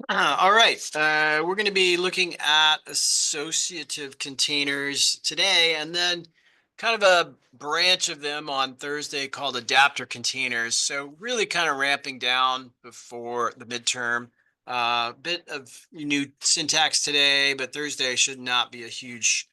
All right. We're going to be looking at associative containers today, and then kind of a branch of them on Thursday called adapter containers. So really kind of ramping down before the midterm. Bit of new syntax today, but Thursday should not be a huge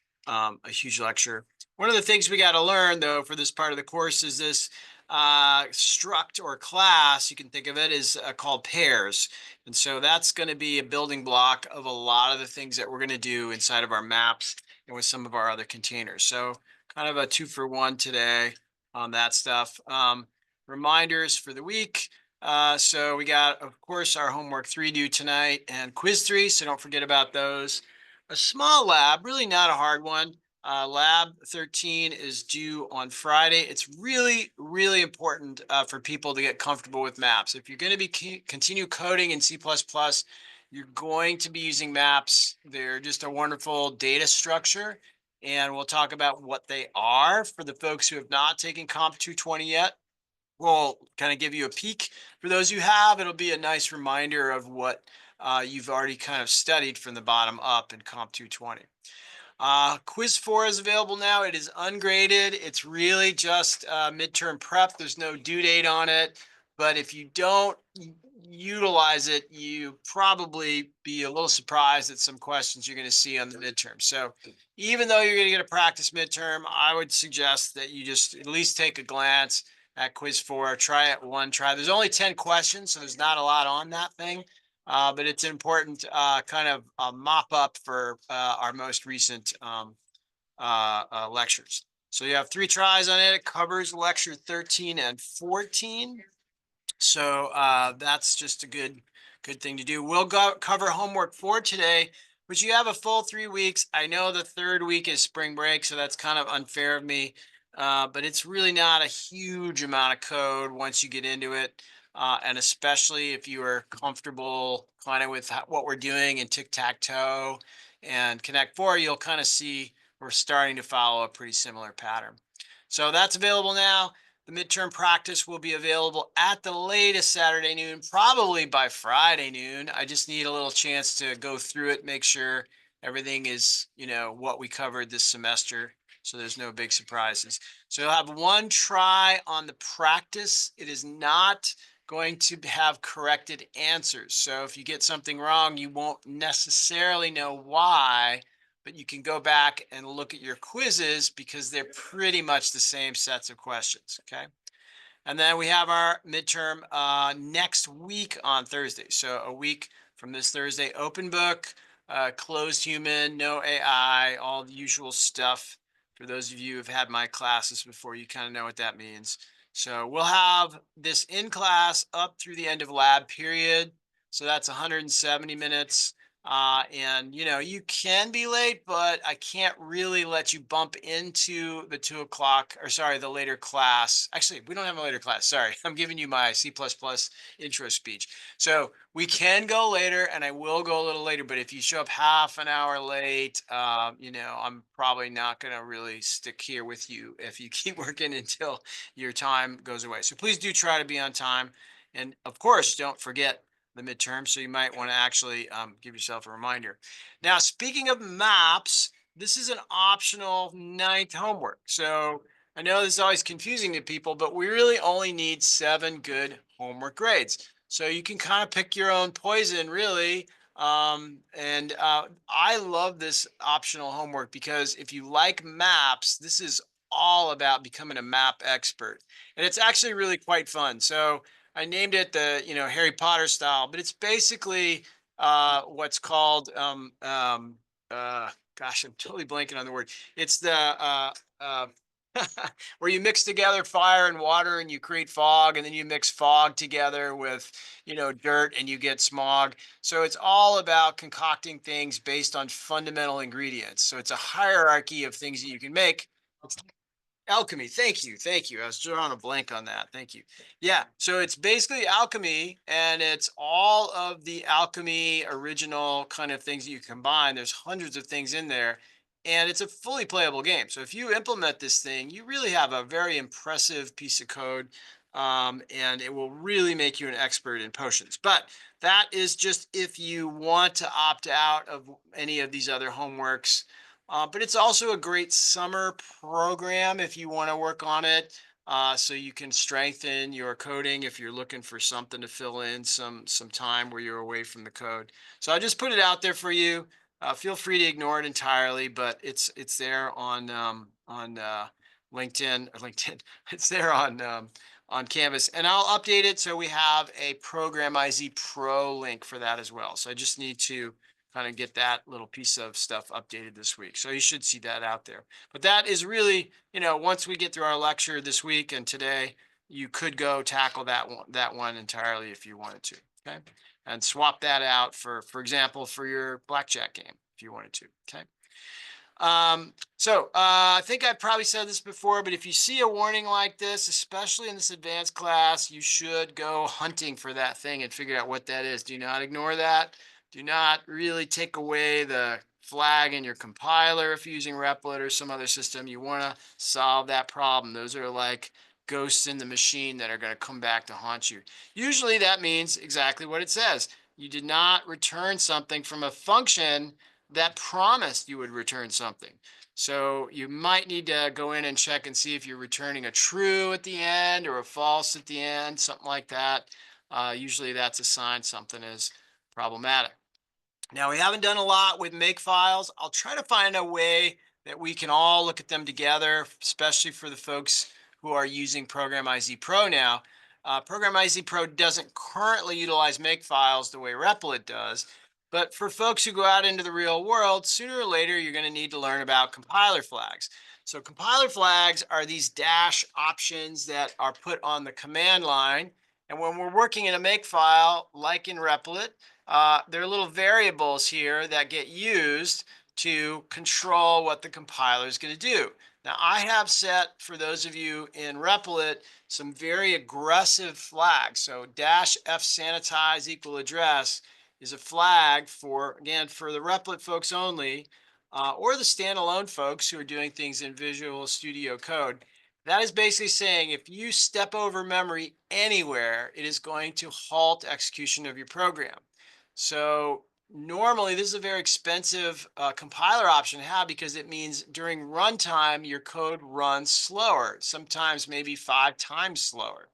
lecture. One of the things we got to learn though for this part of the course is this struct or class. You can think of it as called pairs. And so that's going to be a building block of a lot of the things that we're going to do inside of our maps and with some of our other containers. So kind of a 2-for-1 today on that stuff. Reminders for the week. So we got, of course, our homework 3 due tonight and quiz 3. So don't forget about those. A small lab, really not a hard one. Lab 13 is due on Friday. It's really, really important for people to get comfortable with maps. If you're going to be continue coding in C++, you're going to be using maps. They're just a wonderful data structure. And we'll talk about what they are for the folks who have not taken Comp 220 yet. We'll kind of give you a peek. For those who have, it'll be a nice reminder of what you've already kind of studied from the bottom up in Comp 220. Quiz 4 is available now. It is ungraded. It's really just midterm prep. There's no due date on it. But if you don't utilize it, you probably be a little surprised at some questions you're going to see on the midterm. So even though you're going to get a practice midterm, I would suggest that you just at least take a glance at quiz 4. Try it one try. There's only 10 questions, so there's not a lot on that thing. But it's an important kind of mop up for our most recent lectures. So you have 3 tries on it. It covers lecture 13 and 14. So that's just a good thing to do. We'll cover homework 4 today, but you have a full 3 weeks. I know the 3rd week is spring break, so that's kind of unfair of me. But it's really not a huge amount of code once you get into it. And especially if you are comfortable kind of with what we're doing in tic-tac-toe and Connect 4, you'll kind of see we're starting to follow a pretty similar pattern. So that's available now. The midterm practice will be available at the latest Saturday noon, probably by Friday noon. I just need a little chance to go through it, make sure everything is, what we covered this semester, so there's no big surprises. So you'll have 1 try on the practice. It is not going to have corrected answers. So if you get something wrong, you won't necessarily know why, but you can go back and look at your quizzes because they're pretty much the same sets of questions, okay? And then we have our midterm next week on Thursday. So a week from this Thursday, open book, closed human, no AI, all the usual stuff. For those of you who have had my classes before, you kind of know what that means. So we'll have this in class up through the end of lab period. So that's 170 minutes. And you can be late, but I can't really let you bump into the 2 o'clock, or sorry, the later class. Actually, we don't have a later class. Sorry, I'm giving you my C++ intro speech. So we can go later, and I will go a little later, but if you show up half an hour late, I'm probably not going to really stick here with you if you keep working until your time goes away. So please do try to be on time. And of course, don't forget the midterm, so you might want to actually give yourself a reminder. Now, speaking of maps, this is an optional 9th homework. So I know this is always confusing to people, but we really only need 7 good homework grades. So you can kind of pick your own poison, really. I love this optional homework because if you like maps, this is all about becoming a map expert. And it's actually really quite fun. So I named it the Harry Potter style, but it's basically what's called gosh, I'm totally blanking on the word. It's the where you mix together fire and water and you create fog, and then you mix fog together with dirt and you get smog. So it's all about concocting things based on fundamental ingredients. So it's a hierarchy of things that you can make. It's alchemy. Thank you. Thank you. I was drawing a blank on that. Thank you. Yeah. So it's basically alchemy, and it's all of the alchemy original kind of things that you combine. There's hundreds of things in there, and it's a fully playable game. So if you implement this thing, you really have a very impressive piece of code. and it will really make you an expert in potions. But that is just if you want to opt out of any of these other homeworks. But it's also a great summer program if you want to work on it. So you can strengthen your coding if you're looking for something to fill in some time where you're away from the code. So I just put it out there for you. Feel free to ignore it entirely, but it's there on LinkedIn. LinkedIn. It's there on Canvas, and I'll update it so we have a Program IZ Pro link for that as well. So I just need to kind of get that little piece of stuff updated this week. So you should see that out there. But that is really, once we get through our lecture this week and today, you could go tackle that one entirely if you wanted to. Okay. And swap that out for example, for your blackjack game if you wanted to. Okay. I think I probably said this before, but if you see a warning like this, especially in this advanced class, you should go hunting for that thing and figure out what that is. Do not ignore that. Do not really take away the flag in your compiler if you're using Replit or some other system. You want to solve that problem. Those are like ghosts in the machine that are going to come back to haunt you. Usually that means exactly what it says. You did not return something from a function that promised you would return something. So you might need to go in and check and see if you're returning a true at the end or a false at the end, something like that. Usually that's a sign something is problematic. Now, we haven't done a lot with make files. I'll try to find a way that we can all look at them together, especially for the folks who are using Program IZ Pro now. Program IZ Pro doesn't currently utilize make files the way Replit does. But for folks who go out into the real world, sooner or later, you're going to need to learn about compiler flags. So compiler flags are these dash options that are put on the command line. And when we're working in a make file, like in Replit, there are little variables here that get used to control what the compiler is going to do. Now, I have set, for those of you in Replit, some very aggressive flags. So dash f sanitize equal address is a flag for, again, for the Replit folks only, or the standalone folks who are doing things in Visual Studio Code. That is basically saying if you step over memory anywhere, it is going to halt execution of your program. So normally this is a very expensive compiler option to have because it means during runtime, your code runs slower, sometimes maybe 5 times slower.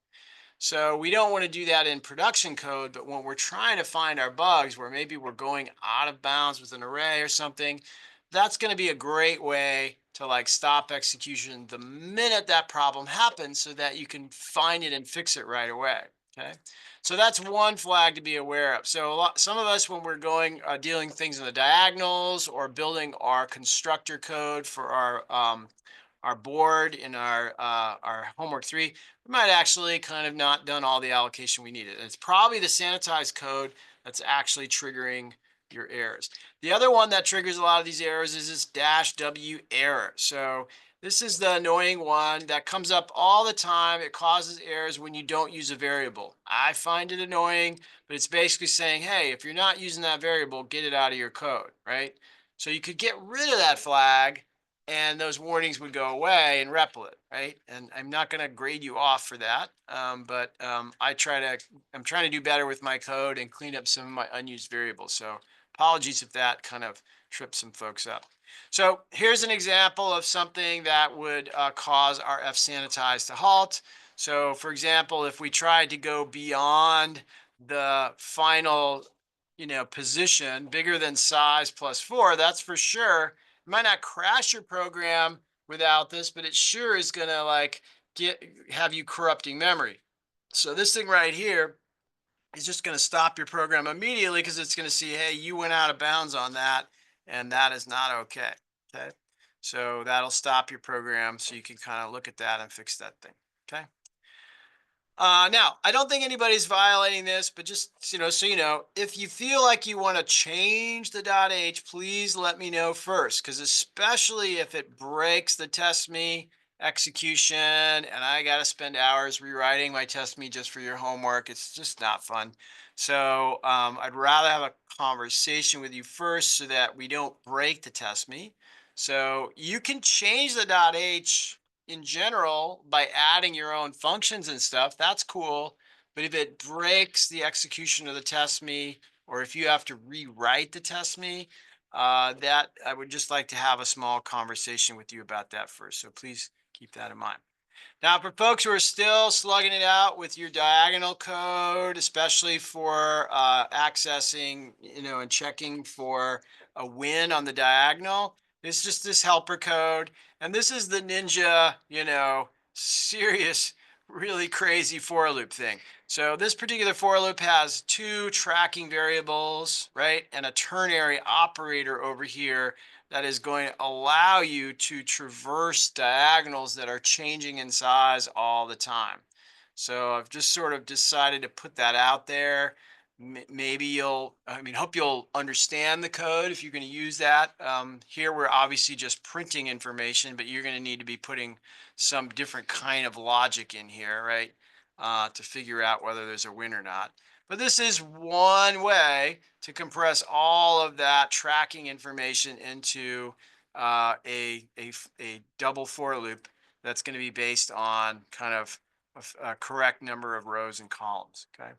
So we don't want to do that in production code, but when we're trying to find our bugs where maybe we're going out of bounds with an array or something, that's going to be a great way to like stop execution the minute that problem happens so that you can find it and fix it right away. Okay. So that's one flag to be aware of. So some of us, when we're going dealing things in the diagonals or building our constructor code for our board in our homework 3, we might actually kind of not done all the allocation we needed. And it's probably the sanitized code that's actually triggering your errors. The other one that triggers a lot of these errors is this -w error. So this is the annoying one that comes up all the time. It causes errors when you don't use a variable. I find it annoying, but it's basically saying, hey, if you're not using that variable, get it out of your code, right? So you could get rid of that flag and those warnings would go away in Replit, right? And I'm not going to grade you off for that, but I'm trying to do better with my code and clean up some of my unused variables. So apologies if that kind of trips some folks up. So here's an example of something that would cause our fsanitize to halt. So for example, if we tried to go beyond the final, position bigger than size +4, that's for sure. It might not crash your program without this, but it sure is going to like have you corrupting memory. So this thing right here is just going to stop your program immediately because it's going to see, hey, you went out of bounds on that, and that is not okay. Okay. So that'll stop your program so you can kind of look at that and fix that thing. Okay. Now, I don't think anybody's violating this, but just, so you know, if you feel like you want to change the .h, please let me know first, because especially if it breaks the test me execution and I got to spend hours rewriting my test me just for your homework, it's just not fun. So I'd rather have a conversation with you first so that we don't break the test me. So you can change the .h in general by adding your own functions and stuff, that's cool. But if it breaks the execution of the test me, or if you have to rewrite the test me, that I would just like to have a small conversation with you about that first. So please keep that in mind. Now, for folks who are still slugging it out with your diagonal code, especially for accessing, and checking for a win on the diagonal, it's just this helper code. And this is the ninja, serious, really crazy for loop thing. So this particular for loop has two tracking variables, right? And a ternary operator over here that is going to allow you to traverse diagonals that are changing in size all the time. So I've just sort of decided to put that out there. Maybe hope you'll understand the code if you're going to use that. Here we're obviously just printing information, but you're going to need to be putting some different kind of logic in here, right? To figure out whether there's a win or not. But this is one way to compress all of that tracking information into a double for loop that's going to be based on kind of a correct number of rows and columns. Okay.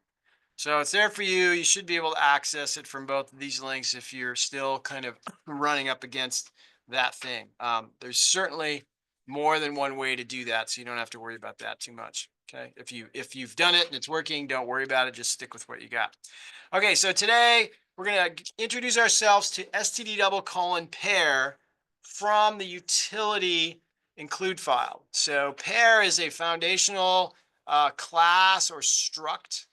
So it's there for you. You should be able to access it from both of these links if you're still kind of running up against that thing. There's certainly more than one way to do that, so you don't have to worry about that too much. Okay, if you've done it and it's working, don't worry about it. Just stick with what you got. Okay, so today we're going to introduce ourselves to std:/pair from the utility include file. So pair is a foundational class or struct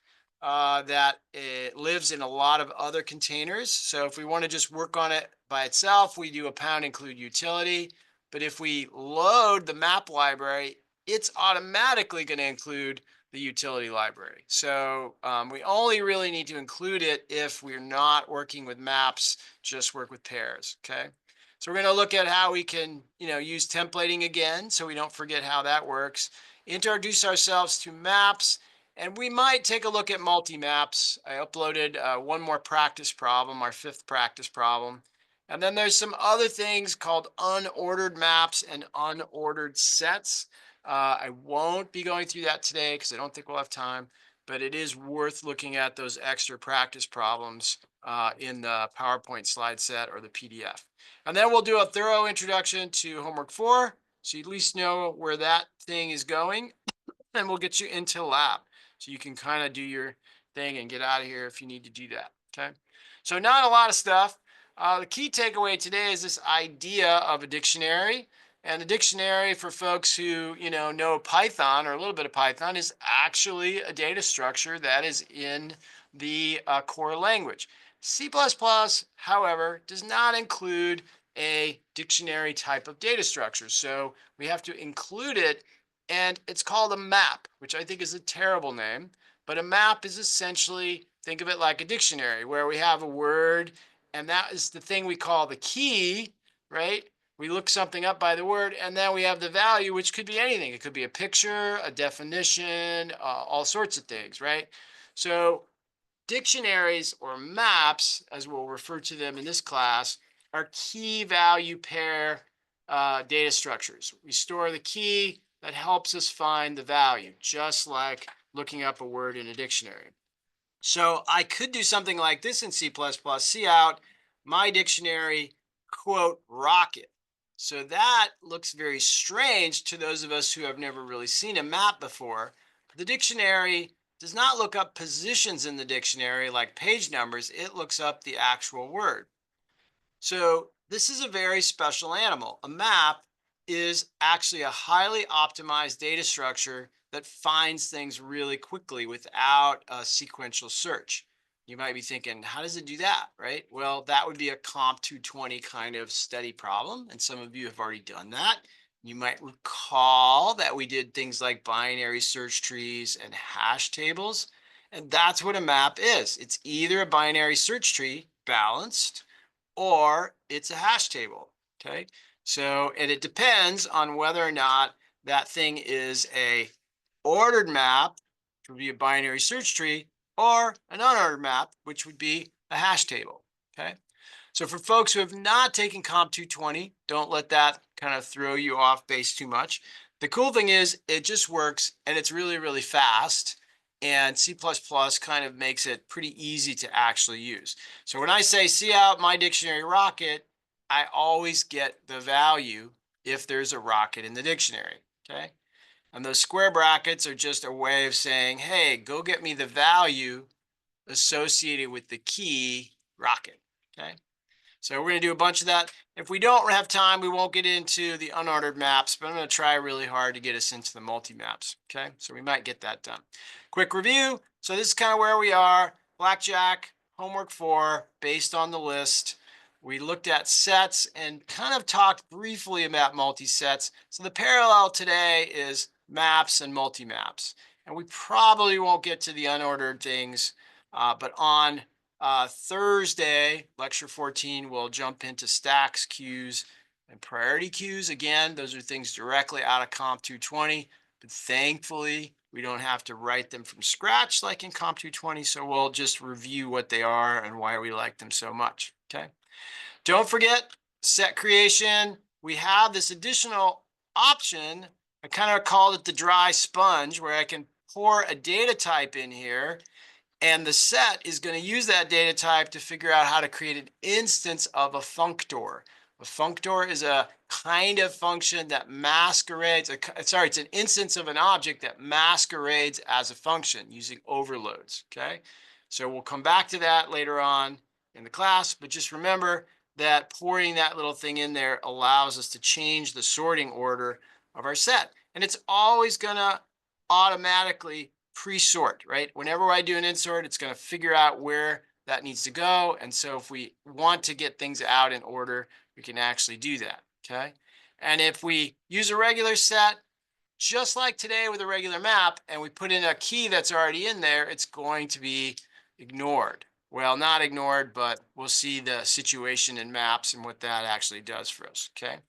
that it lives in a lot of other containers. So if we want to just work on it by itself, we do a pound include utility. But if we load the map library, it's automatically going to include the utility library. So we only really need to include it if we're not working with maps, just work with pairs, okay? So we're going to look at how we can, use templating again, so we don't forget how that works, introduce ourselves to maps, and we might take a look at multi-maps. I uploaded one more practice problem, our 5th practice problem. And then there's some other things called unordered maps and unordered sets. I won't be going through that today because I don't think we'll have time, but it is worth looking at those extra practice problems in the PowerPoint slide set or the PDF. And then we'll do a thorough introduction to homework 4, so you at least know where that thing is going, and we'll get you into lab. So you can kind of do your thing and get out of here if you need to do that, okay? So not a lot of stuff. The key takeaway today is this idea of a dictionary. And the dictionary, for folks who, know Python or a little bit of Python, is actually a data structure that is in the core language. C++, however, does not include a dictionary type of data structure. So we have to include it, and it's called a map, which I think is a terrible name. But a map is essentially, think of it like a dictionary where we have a word, and that is the thing we call the key, right? We look something up by the word, and then we have the value, which could be anything. It could be a picture, a definition, all sorts of things, right? So dictionaries or maps, as we'll refer to them in this class, are key value pair data structures. We store the key that helps us find the value, just like looking up a word in a dictionary. So I could do something like this in C++, see out my dictionary, quote, rocket. So that looks very strange to those of us who have never really seen a map before. The dictionary does not look up positions in the dictionary like page numbers. It looks up the actual word. So this is a very special animal. A map is actually a highly optimized data structure that finds things really quickly without a sequential search. You might be thinking, how does it do that, right? Well, that would be a Comp 220 kind of study problem, and some of you have already done that. You might recall that we did things like binary search trees and hash tables, and that's what a map is. It's either a binary search tree, balanced, or it's a hash table, okay? So, and it depends on whether or not that thing is a ordered map, which would be a binary search tree, or an unordered map, which would be a hash table, okay? So for folks who have not taken Comp 220, don't let that kind of throw you off base too much. The cool thing is it just works and it's really, really fast. And C++ kind of makes it pretty easy to actually use. So when I say see out my dictionary rocket, I always get the value if there's a rocket in the dictionary, okay? And those square brackets are just a way of saying, hey, go get me the value associated with the key rocket, okay? So we're going to do a bunch of that. If we don't have time, we won't get into the unordered maps, but I'm going to try really hard to get us into the multi-maps, okay? So we might get that done. Quick review. So this is kind of where we are. Blackjack, homework 4, based on the list. We looked at sets and kind of talked briefly about multi-sets. So the parallel today is maps and multi-maps. And we probably won't get to the unordered things, but on Thursday, lecture 14, we'll jump into stacks, queues, and priority queues. Again, those are things directly out of Comp 220, but thankfully, we don't have to write them from scratch like in Comp 220, so we'll just review what they are and why we like them so much, okay? Don't forget, set creation. We have this additional option. I kind of called it the dry sponge, where I can pour a data type in here, and the set is going to use that data type to figure out how to create an instance of a functor. A functor is a kind of function that masquerades, sorry, it's an instance of an object that masquerades as a function using overloads, okay? So we'll come back to that later on in the class, but just remember that pouring that little thing in there allows us to change the sorting order of our set. And it's always going to automatically pre-sort, right? Whenever I do an insort, it's going to figure out where that needs to go. And so if we want to get things out in order, we can actually do that, okay? And if we use a regular set, just like today with a regular map, and we put in a key that's already in there, it's going to be ignored. Well, not ignored, but we'll see the situation in maps and what that actually does for us, okay?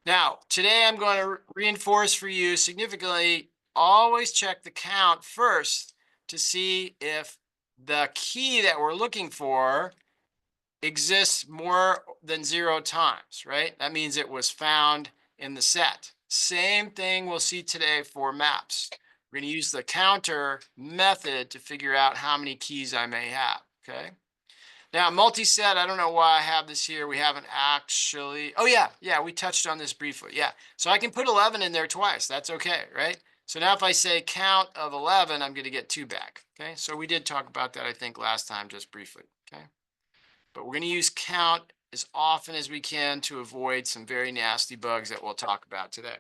Now, today I'm going to reinforce for you significantly, always check the count first to see if the key that we're looking for exists more than 0 times, right? That means it was found in the set. Same thing we'll see today for maps. We're going to use the counter method to figure out how many keys I may have, okay? Now, multi-set, I don't know why I have this here. We haven't actually, oh yeah, we touched on this briefly, yeah. So I can put 11 in there twice, that's okay, right? So now if I say count of 11, I'm gonna get 2 back, okay? So we did talk about that, I think, last time, just briefly, okay? But we're gonna use count as often as we can to avoid some very nasty bugs that we'll talk about today.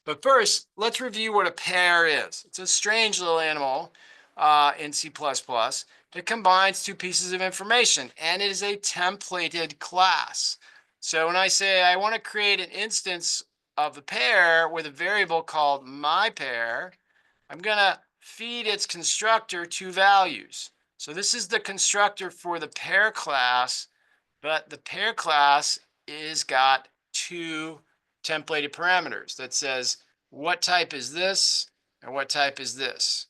But first, let's review what a pair is. It's a strange little animal in C++. It combines 2 pieces of information, and it is a templated class. So when I say I want to create an instance of the pair with a variable called myPair, I'm going to feed its constructor 2 values. So this is the constructor for the pair class, but the pair class is got 2 templated parameters that says what type is this and what type is this.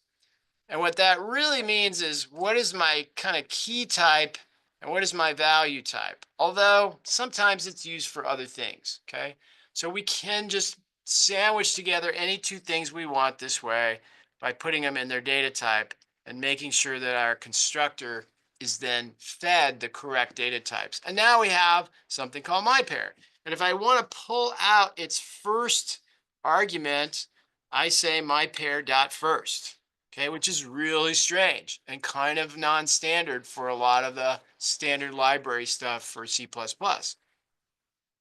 And what that really means is what is my kind of key type and what is my value type? Although sometimes it's used for other things, okay? So we can just sandwich together any 2 things we want this way by putting them in their data type and making sure that our constructor is then fed the correct data types. And now we have something called myPair. And if I want to pull out its first argument, I say myPair.first. Okay, which is really strange and kind of non-standard for a lot of the standard library stuff for C++.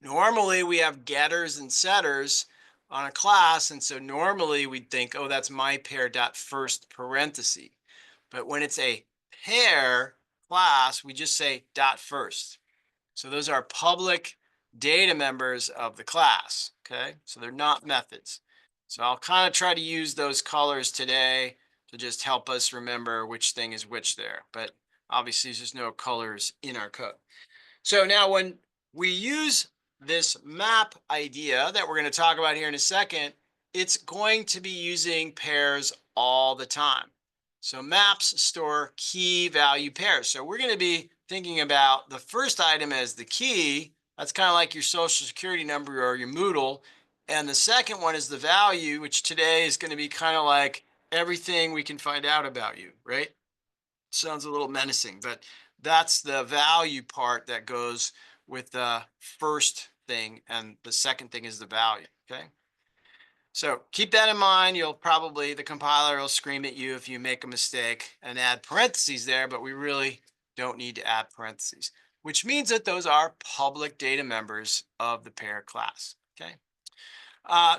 Normally, we have getters and setters on a class, and so normally we'd think, oh, that's myPair.first parenthesis. But when it's a pair class, we just say .first. So those are public data members of the class, okay? So they're not methods. So I'll kind of try to use those colors today to just help us remember which thing is which there. But obviously, there's no colors in our code. So now when we use this map idea that we're going to talk about here in a second, it's going to be using pairs all the time. So maps store key value pairs. So we're going to be thinking about the first item as the key. That's kind of like your social security number or your Moodle. And the second one is the value, which today is going to be kind of like everything we can find out about you, right? Sounds a little menacing, but that's the value part that goes with the first thing. And the second thing is the value, okay? So keep that in mind. The compiler will scream at you if you make a mistake and add parentheses there, but we really don't need to add parentheses, which means that those are public data members of the pair class, okay?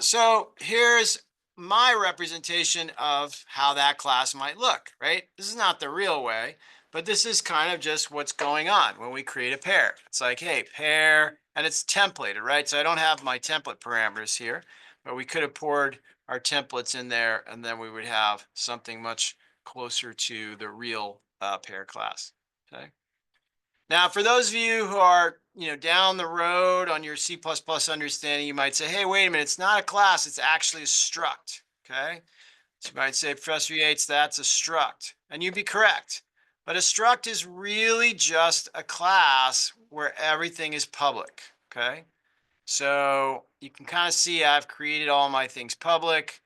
So here's my representation of how that class might look, right? This is not the real way, but this is kind of just what's going on when we create a pair. It's like, hey, pair, and it's templated, right? So I don't have my template parameters here, but we could have poured our templates in there, and then we would have something much closer to the real pair class, okay? Now, for those of you who are, down the road on your C++ understanding, you might say, hey, wait a minute, it's not a class, it's actually a struct, okay? So you might say, Professor Yates, that's a struct. And you'd be correct. But a struct is really just a class where everything is public, okay? So you can kind of see I've created all my things public,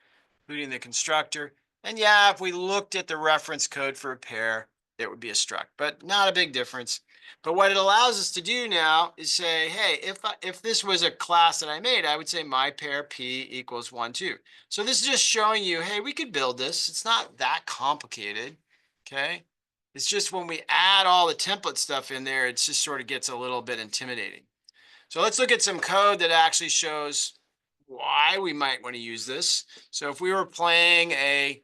including the constructor. And yeah, if we looked at the reference code for a pair, it would be a struct, but not a big difference. But what it allows us to do now is say, hey, if this was a class that I made, I would say my pair P equals 1, 2. So this is just showing you, hey, we could build this. It's not that complicated, okay? It's just when we add all the template stuff in there, it just sort of gets a little bit intimidating. So let's look at some code that actually shows why we might want to use this. So if we were playing a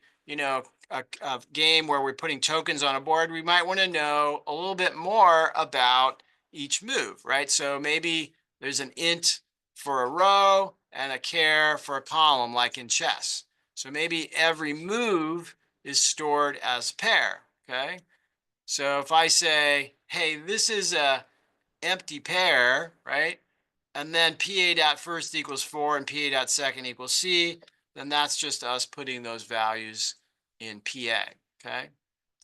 game where we're putting tokens on a board, we might want to know a little bit more about each move, right? So maybe there's an int for a row and a char for a column, like in chess. So maybe every move is stored as a pair, okay? So if I say, hey, this is a empty pair, right? And then PA dot first equals 4 and PA dot second equals C, then that's just us putting those values in PA, okay?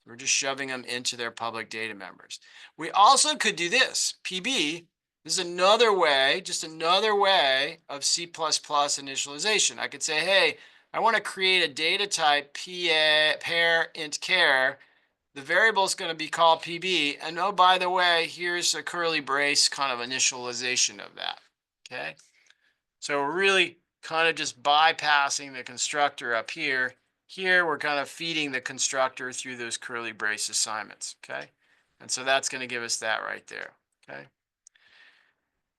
We're just shoving them into their public data members. We also could do this, PB. This is another way, just another way of C++ initialization. I could say, hey, I want to create a data type PA pair int char. The variable is going to be called PB. And oh, by the way, here's a curly brace kind of initialization of that. Okay. So we're really kind of just bypassing the constructor up here. Here, we're kind of feeding the constructor through those curly brace assignments. Okay. And so that's going to give us that right there. Okay.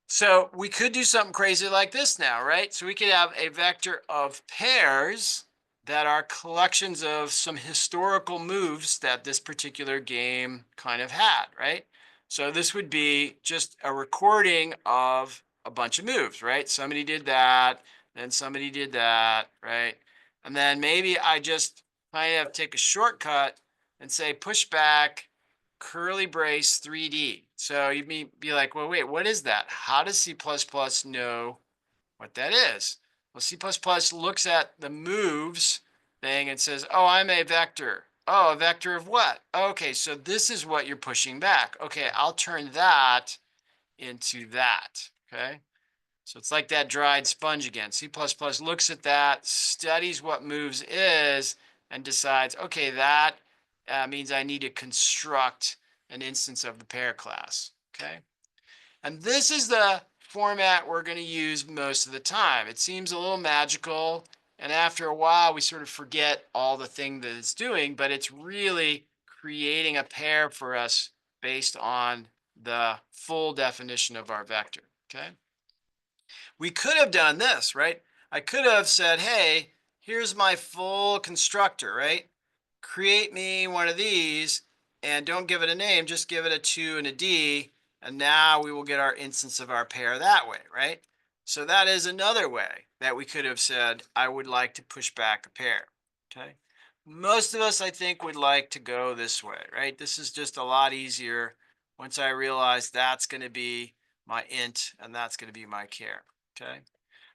So we could do something crazy like this now, right? So we could have a vector of pairs that are collections of some historical moves that this particular game kind of had, right? So this would be just a recording of a bunch of moves, right? Somebody did that, then somebody did that, right? And then maybe I just kind of take a shortcut and say push back curly brace 3D. So you'd be like, well, wait, what is that? How does C++ know what that is? Well, C++ looks at the moves thing and says, oh, I'm a vector. Oh, a vector of what? Okay, so this is what you're pushing back. Okay, I'll turn that into that, okay? So it's like that dried sponge again. C++ looks at that, studies what moves is, and decides, okay, that means I need to construct an instance of the pair class, okay? And this is the format we're going to use most of the time. It seems a little magical, and after a while, we sort of forget all the thing that it's doing, but it's really creating a pair for us based on the full definition of our vector, okay? We could have done this, right? I could have said, hey, here's my full constructor, right? Create me one of these and don't give it a name, just give it a 2 and a D. And now we will get our instance of our pair that way, right? So that is another way that we could have said, I would like to push back a pair, okay? Most of us, I think, would like to go this way, right? This is just a lot easier once I realize that's going to be my int and that's going to be my char, okay?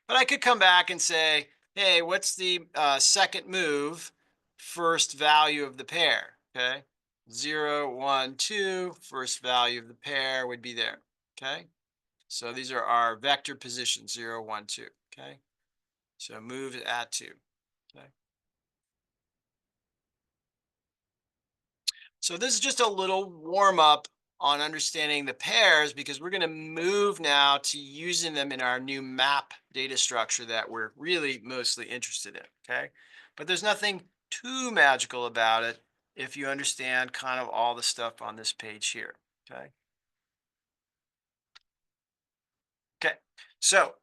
But I could come back and say, hey, what's the second move, first value of the pair, okay? 0, 1, 2, first value of the pair would be there, okay? So these are our vector positions, 0, 1, 2, okay? So move to add to. Okay. So this is just a little warm up on understanding the pairs because we're going to move now to using them in our new map data structure that we're really mostly interested in. Okay. But there's nothing too magical about it if you understand kind of all the stuff on this page here. Okay. Okay, so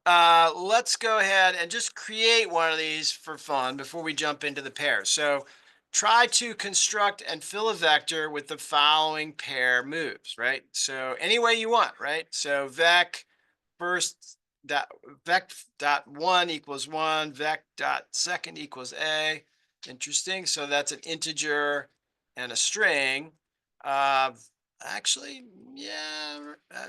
let's go ahead and just create one of these for fun before we jump into the pairs. So try to construct and fill a vector with the following pair moves, right? So any way you want, right? So vec first dot vec dot one equals one, vec dot second equals a. Interesting. So that's an integer and a string. Uh, Actually, yeah,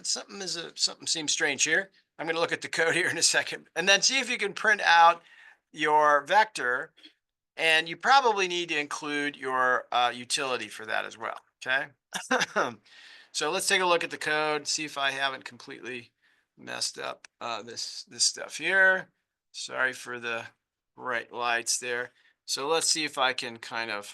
something seems strange here. I'm going to look at the code here in a second and then see if you can print out your vector. And you probably need to include your utility for that as well. Okay. So let's take a look at the code, see if I haven't completely messed up this stuff here. Sorry for the bright lights there. So let's see if I can kind of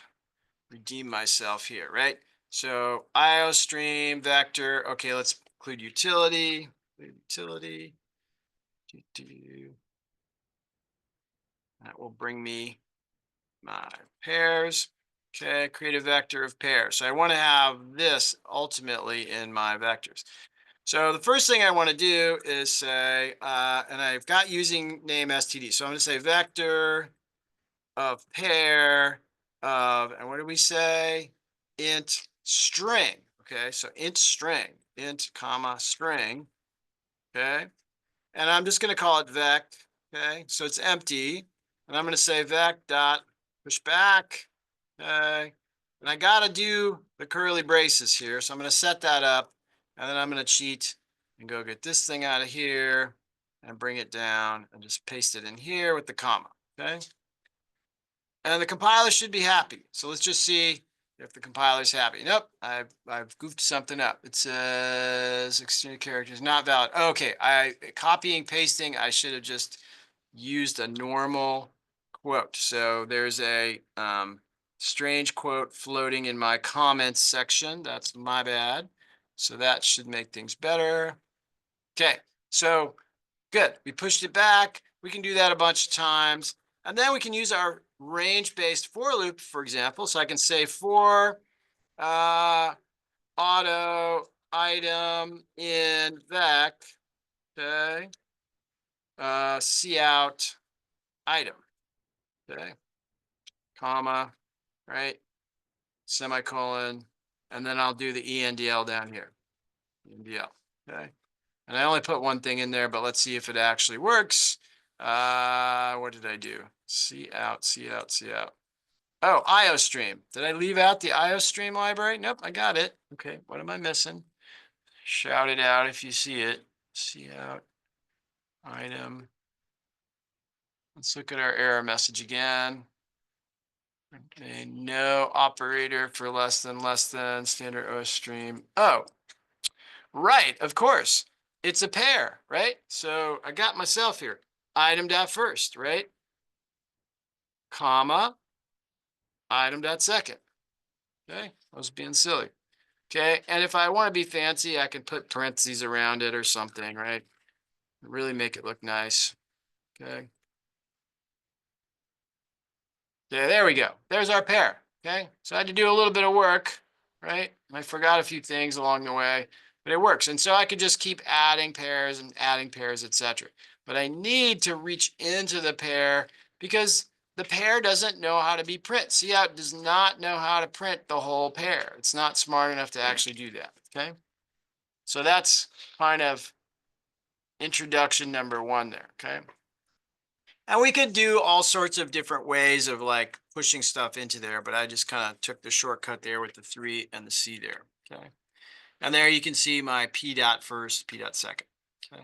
redeem myself here, right? So IO stream vector. Okay, let's include utility. Utility. That will bring me my pairs. Okay, create a vector of pairs. So I want to have this ultimately in my vectors. So the first thing I want to do is say, and I've got using name std. So I'm going to say vector of pair of, and what do we say? Int string. Okay, so int string, int comma string. Okay, and I'm just going to call it vec. Okay, so it's empty, and I'm going to say vec dot push back. Okay, and I got to do the curly braces here, so I'm going to set that up, and then I'm going to cheat and go get this thing out of here and bring it down and just paste it in here with the comma. Okay. And the compiler should be happy. So let's just see if the compiler's happy. Nope, I've goofed something up. It says extended characters not valid. Okay, copying, pasting, I should have just used a normal quote. So there's a strange quote floating in my comments section. That's my bad. So that should make things better. Okay, so good. We pushed it back. We can do that a bunch of times. And then we can use our range-based for loop, for example. So I can say for auto item in vec, okay, cout item, okay, comma, right, semicolon, and then I'll do the ENDL down here, ENDL, okay. And I only put one thing in there, but let's see if it actually works. What did I do? Cout. Oh, IOStream. Did I leave out the IOStream library? Nope, I got it. Okay, what am I missing? Shout it out if you see it. Cout item. Let's look at our error message again. Okay, no operator for less than standard OStream. Oh, right, of course. It's a pair, right? So I got myself here. Item dot first, right? Comma, item dot second. Okay, I was being silly. Okay, and if I want to be fancy, I can put parentheses around it or something, right? Really make it look nice. Okay. Yeah, there we go. There's our pair. Okay, so I had to do a little bit of work, right? I forgot a few things along the way, but it works. And so I could just keep adding pairs, etc. But I need to reach into the pair because the pair doesn't know how to be print. Cout does not know how to print the whole pair. It's not smart enough to actually do that. Okay, so that's kind of introduction number one there. Okay. And we could do all sorts of different ways of like pushing stuff into there, but I just kind of took the shortcut there with the 3 and the C there. Okay. And there you can see my P dot first, P dot second. Okay.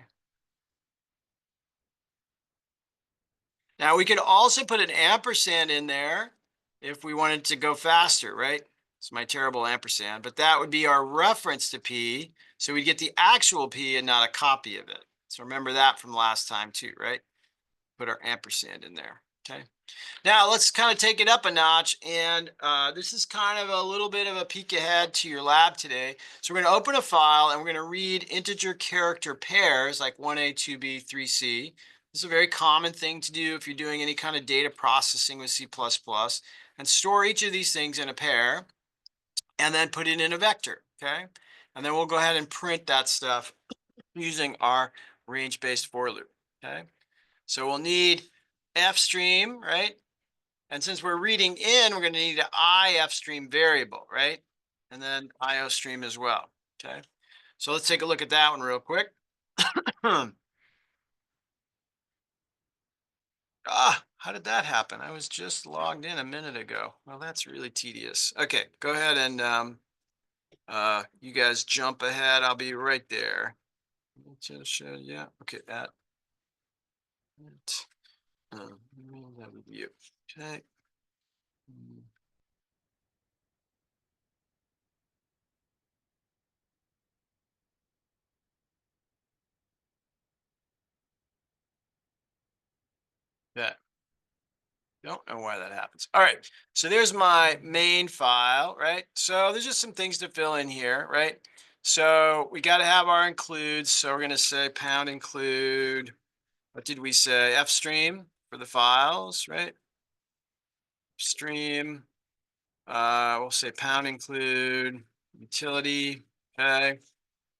Now we could also put an ampersand in there if we wanted to go faster, right? It's my terrible ampersand, but that would be our reference to P. So we get the actual P and not a copy of it. So remember that from last time too, right? put our ampersand in there. Okay. Now let's kind of take it up a notch, and this is kind of a little bit of a peek ahead to your lab today. So we're going to open a file and we're going to read integer character pairs like 1A, 2B, 3C. This is a very common thing to do if you're doing any kind of data processing with C++, and store each of these things in a pair and then put it in a vector, okay? And then we'll go ahead and print that stuff using our range-based for loop, okay? So we'll need f stream, right? And since we're reading in, we're going to need an IF stream variable, right? And then IO stream as well, okay? So let's take a look at that one real quick. How did that happen? I was just logged in a minute ago. Well, that's really tedious. Okay, go ahead and you guys jump ahead. I'll be right there. Yeah, okay, that would be it. Okay. That. Don't know why that happens. All right, so there's my main file, right? So there's just some things to fill in here, right? So we got to have our includes. So we're going to say pound include. What did we say? F stream for the files, right? Stream. We'll say pound include utility. Okay.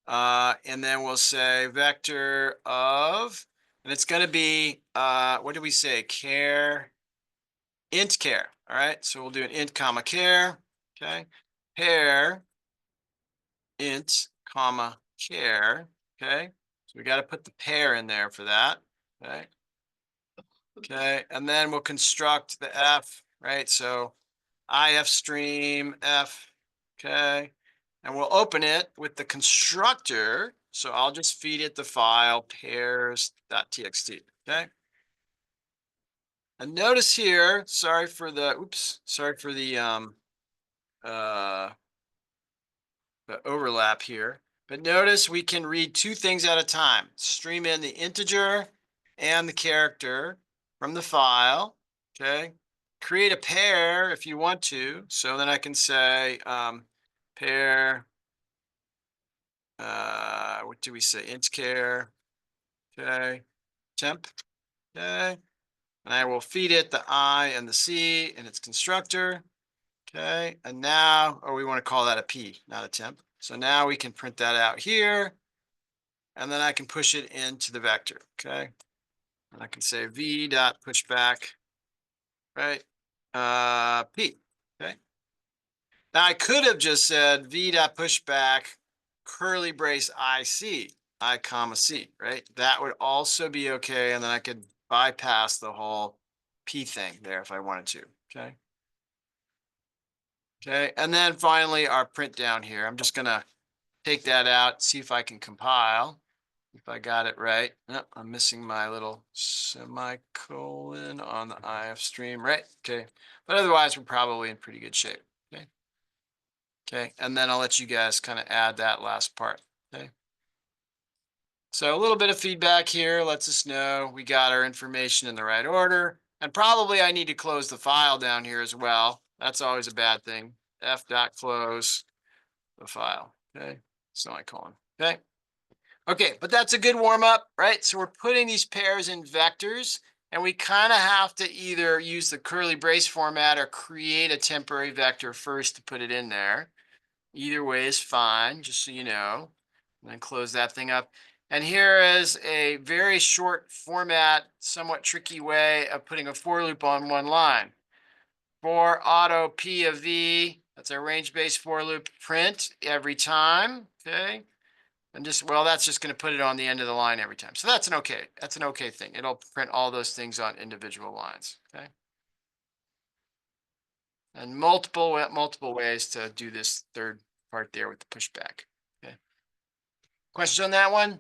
And then we'll say vector of, and it's going to be, what did we say? Int care. All right. So we'll do an int comma care. Okay. Pair int comma care. Okay. So we got to put the pair in there for that. Okay. Okay. And then we'll construct the F, right? So IF stream F. Okay. And we'll open it with the constructor. So I'll just feed it the file pairs.txt. Okay. And notice here, sorry for the overlap here, but notice we can read two things at a time. Stream in the integer and the character from the file, okay? Create a pair if you want to. So then I can say pair, what do we say? Int char, okay, temp, okay. And I will feed it the I and the C in its constructor. Okay, and now, or we want to call that a P, not a temp. So now we can print that out here, and then I can push it into the vector, okay? And I can say v dot pushback, right? P, okay? Now I could have just said v dot pushback curly brace IC, I comma C, right? That would also be okay, and then I could bypass the whole P thing there if I wanted to, okay? Okay, and then finally our print down here. I'm just gonna take that out, see if I can compile, if I got it right. Oh, I'm missing my little semicolon on the IF stream, right? Okay, but otherwise we're probably in pretty good shape, okay? Okay, and then I'll let you guys kind of add that last part, okay? So a little bit of feedback here lets us know we got our information in the right order. And probably I need to close the file down here as well. That's always a bad thing. F.close the file, okay? Semicolon, okay? Okay, but that's a good warm up, right? So we're putting these pairs in vectors, and we kind of have to either use the curly brace format or create a temporary vector first to put it in there. Either way is fine, just so you know. And then close that thing up. And here is a very short format, somewhat tricky way of putting a for loop on one line. For auto P of V, that's our range-based for loop print every time, okay? And just, well, that's just going to put it on the end of the line every time. So that's an okay thing. It'll print all those things on individual lines, okay? And multiple ways to do this third part there with the pushback, okay? Questions on that one?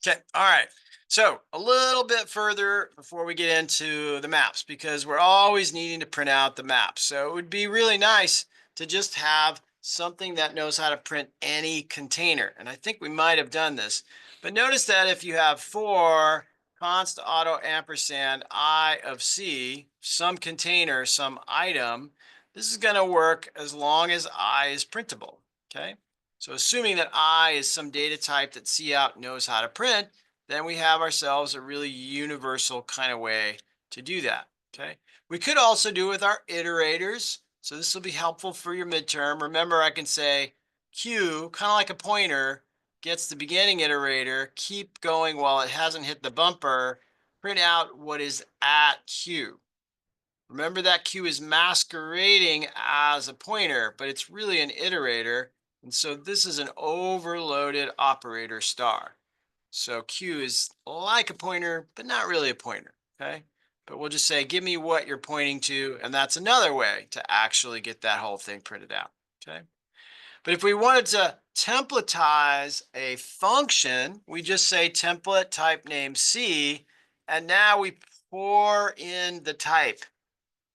Okay, all right. So a little bit further before we get into the maps, because we're always needing to print out the maps. So it would be really nice to just have something that knows how to print any container. And I think we might have done this. But notice that if you have for const auto ampersand I of C, some container, some item, this is going to work as long as I is printable. Okay. So assuming that I is some data type that cout knows how to print, then we have ourselves a really universal kind of way to do that. Okay. We could also do with our iterators. So this will be helpful for your midterm. Remember, I can say Q, kind of like a pointer, gets the beginning iterator, keep going while it hasn't hit the bumper, print out what is at Q. Remember that Q is masquerading as a pointer, but it's really an iterator. And so this is an overloaded operator star. So Q is like a pointer, but not really a pointer, okay? But we'll just say, give me what you're pointing to, and that's another way to actually get that whole thing printed out, okay? But if we wanted to templatize a function, we just say template type name C, and now we pour in the type.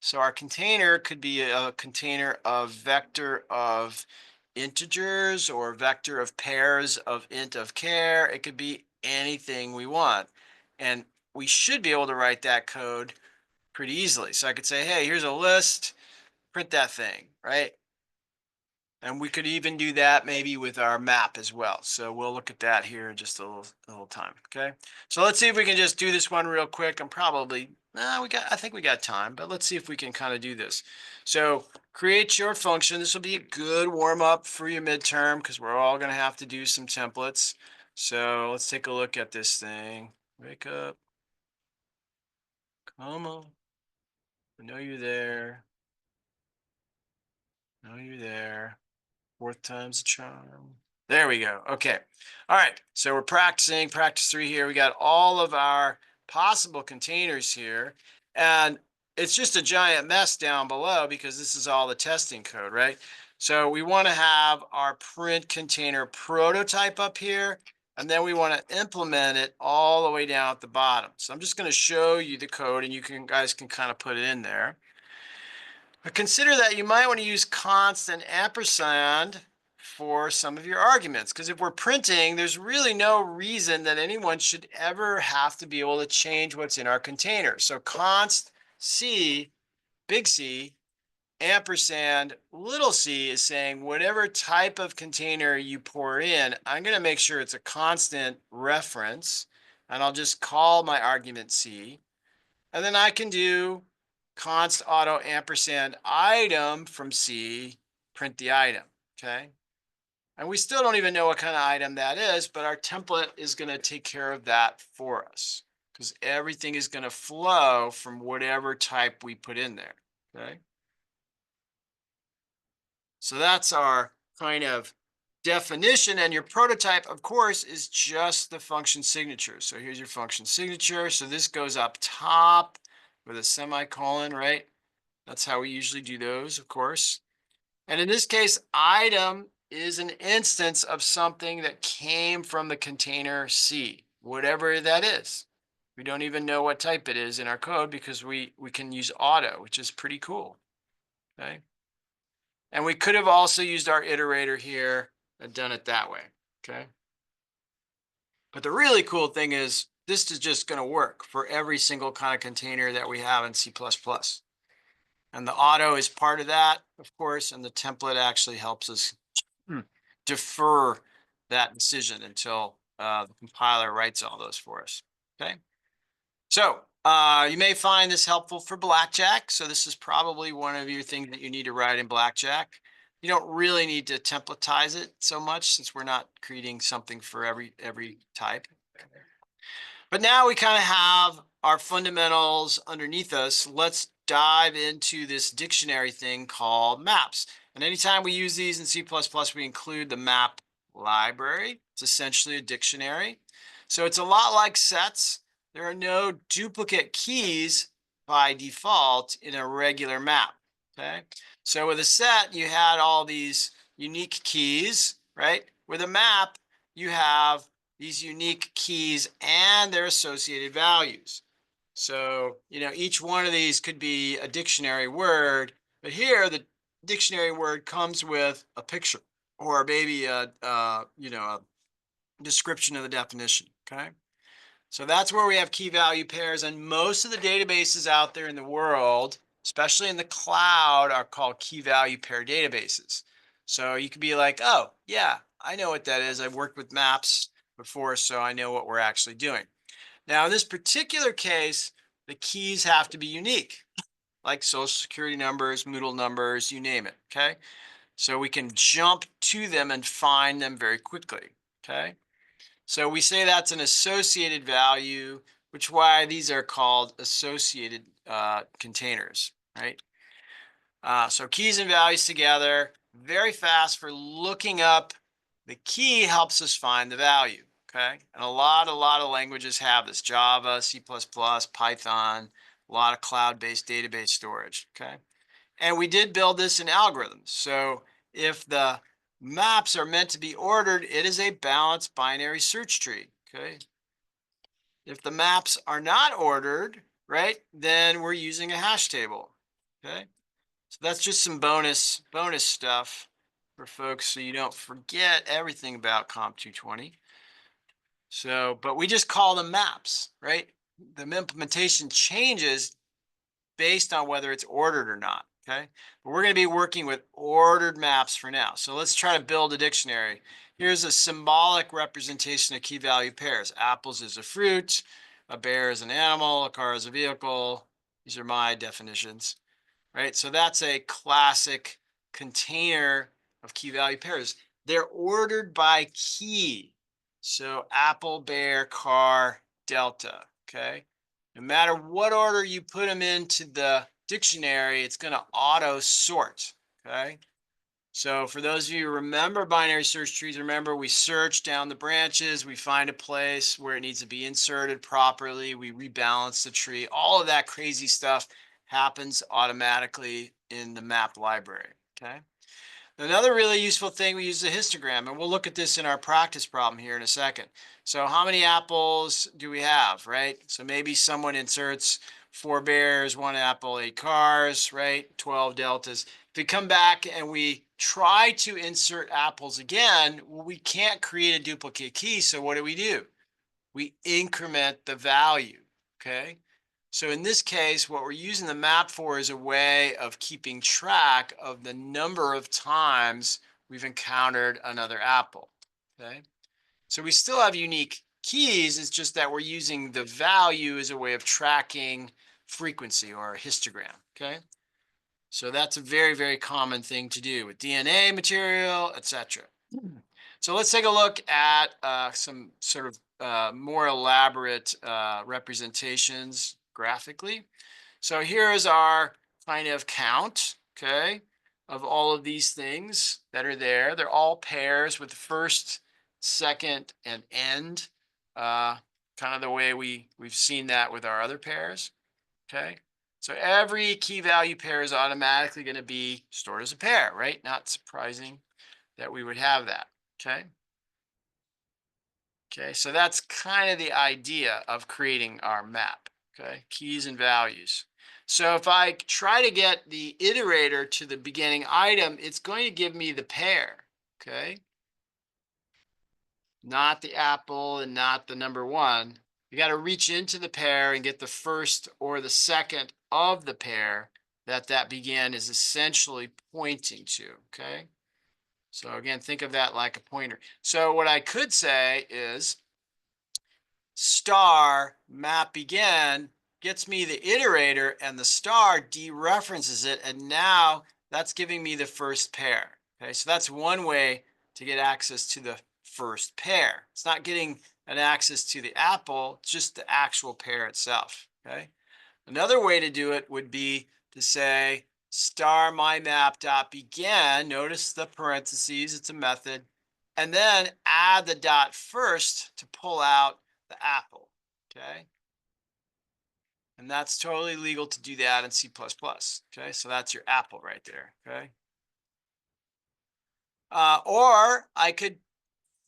So our container could be a container of vector of integers or vector of pairs of int of char. It could be anything we want. And we should be able to write that code pretty easily. So I could say, hey, here's a list, print that thing, right? And we could even do that maybe with our map as well. So we'll look at that here in just a little time, okay? So let's see if we can just do this one real quick. I think we got time, but let's see if we can kind of do this. So create your function. This will be a good warm up for your midterm because we're all going to have to do some templates. So let's take a look at this thing. Wake up. Come on. I know you're there. I know you're there. Fourth time's a charm. There we go. Okay. All right. So we're practicing practice 3 here. We got all of our possible containers here. And it's just a giant mess down below because this is all the testing code, right? So we want to have our print container prototype up here. And then we want to implement it all the way down at the bottom. So I'm just going to show you the code and you guys can kind of put it in there. But consider that you might want to use const and ampersand for some of your arguments, because if we're printing, there's really no reason that anyone should ever have to be able to change what's in our container. So const C, big C, ampersand, little c is saying whatever type of container you pour in, I'm going to make sure it's a constant reference, and I'll just call my argument C. And then I can do const auto ampersand item from C, print the item, okay? And we still don't even know what kind of item that is, but our template is going to take care of that for us because everything is going to flow from whatever type we put in there, okay? So that's our kind of definition, and your prototype, of course, is just the function signature. So here's your function signature. So this goes up top with a semicolon, right? That's how we usually do those, of course. And in this case, item is an instance of something that came from the container C, whatever that is. We don't even know what type it is in our code because we can use auto, which is pretty cool, okay? And we could have also used our iterator here and done it that way, okay? But the really cool thing is this is just going to work for every single kind of container that we have in C++. And the auto is part of that, of course, and the template actually helps us defer that decision until the compiler writes all those for us, okay? So you may find this helpful for Blackjack. So this is probably one of your things that you need to write in Blackjack. You don't really need to templatize it so much since we're not creating something for every type. But now we kind of have our fundamentals underneath us. Let's dive into this dictionary thing called maps. And anytime we use these in C++, we include the map library. It's essentially a dictionary. So it's a lot like sets. There are no duplicate keys by default in a regular map, okay? So with a set, you had all these unique keys, right? With a map, you have these unique keys and their associated values. So, you know, each one of these could be a dictionary word, but here the dictionary word comes with a picture or maybe a description of the definition. Okay. So that's where we have key value pairs, and most of the databases out there in the world, especially in the cloud, are called key value pair databases. So you could be like, oh, yeah, I know what that is. I've worked with maps before, so I know what we're actually doing. Now, in this particular case, the keys have to be unique, like social security numbers, Moodle numbers, you name it, okay? So we can jump to them and find them very quickly, okay? So we say that's an associated value, which why these are called associated containers, right? So keys and values together, very fast for looking up. The key helps us find the value, okay? And a lot of languages have this, Java, C++, Python, a lot of cloud-based database storage, okay? And we did build this in algorithms. So if the maps are meant to be ordered, it is a balanced binary search tree, okay? If the maps are not ordered, right, then we're using a hash table, okay? So that's just some bonus stuff for folks so you don't forget everything about Comp 220. So, but we just call them maps, right? The implementation changes based on whether it's ordered or not, okay? But we're going to be working with ordered maps for now. So let's try to build a dictionary. Here's a symbolic representation of key value pairs. Apples is a fruit, a bear is an animal, a car is a vehicle. These are my definitions, right? So that's a classic container of key value pairs. They're ordered by key. So apple, bear, car, delta, okay? No matter what order you put them into the dictionary, it's going to auto sort, okay? So for those of you who remember binary search trees, remember we search down the branches, we find a place where it needs to be inserted properly, we rebalance the tree, all of that crazy stuff happens automatically in the map library, okay? Another really useful thing, we use the histogram, and we'll look at this in our practice problem here in a second. So how many apples do we have, right? So maybe someone inserts 4 bears, 1 apple, 8 cars, right? 12 deltas. If we come back and we try to insert apples again, well, we can't create a duplicate key, so what do? We increment the value, okay? So in this case, what we're using the map for is a way of keeping track of the number of times we've encountered another apple, okay? So we still have unique keys, it's just that we're using the value as a way of tracking frequency or a histogram, okay? So that's a very common thing to do with DNA material, etc. So let's take a look at some sort of more elaborate representations graphically. So here is our kind of count, okay, of all of these things that are there. They're all pairs with first, second, and end, kind of the way we've seen that with our other pairs, okay? So every key value pair is automatically going to be stored as a pair, right? Not surprising that we would have that, okay? Okay, so that's kind of the idea of creating our map, okay? Keys and values. So if I try to get the iterator to the beginning item, it's going to give me the pair, okay? Not the apple and not the number 1. You got to reach into the pair and get the first or the second of the pair that begin is essentially pointing to, okay? So again, think of that like a pointer. So what I could say is star map begin gets me the iterator and the star dereferences it. And now that's giving me the first pair. Okay, so that's one way to get access to the first pair. It's not getting an access to the apple, just the actual pair itself. Okay, another way to do it would be to say star mymap.begin. Notice the parentheses, it's a method. And then add the dot first to pull out the apple, okay? And that's totally legal to do that in C++, okay? So that's your apple right there, okay? Or I could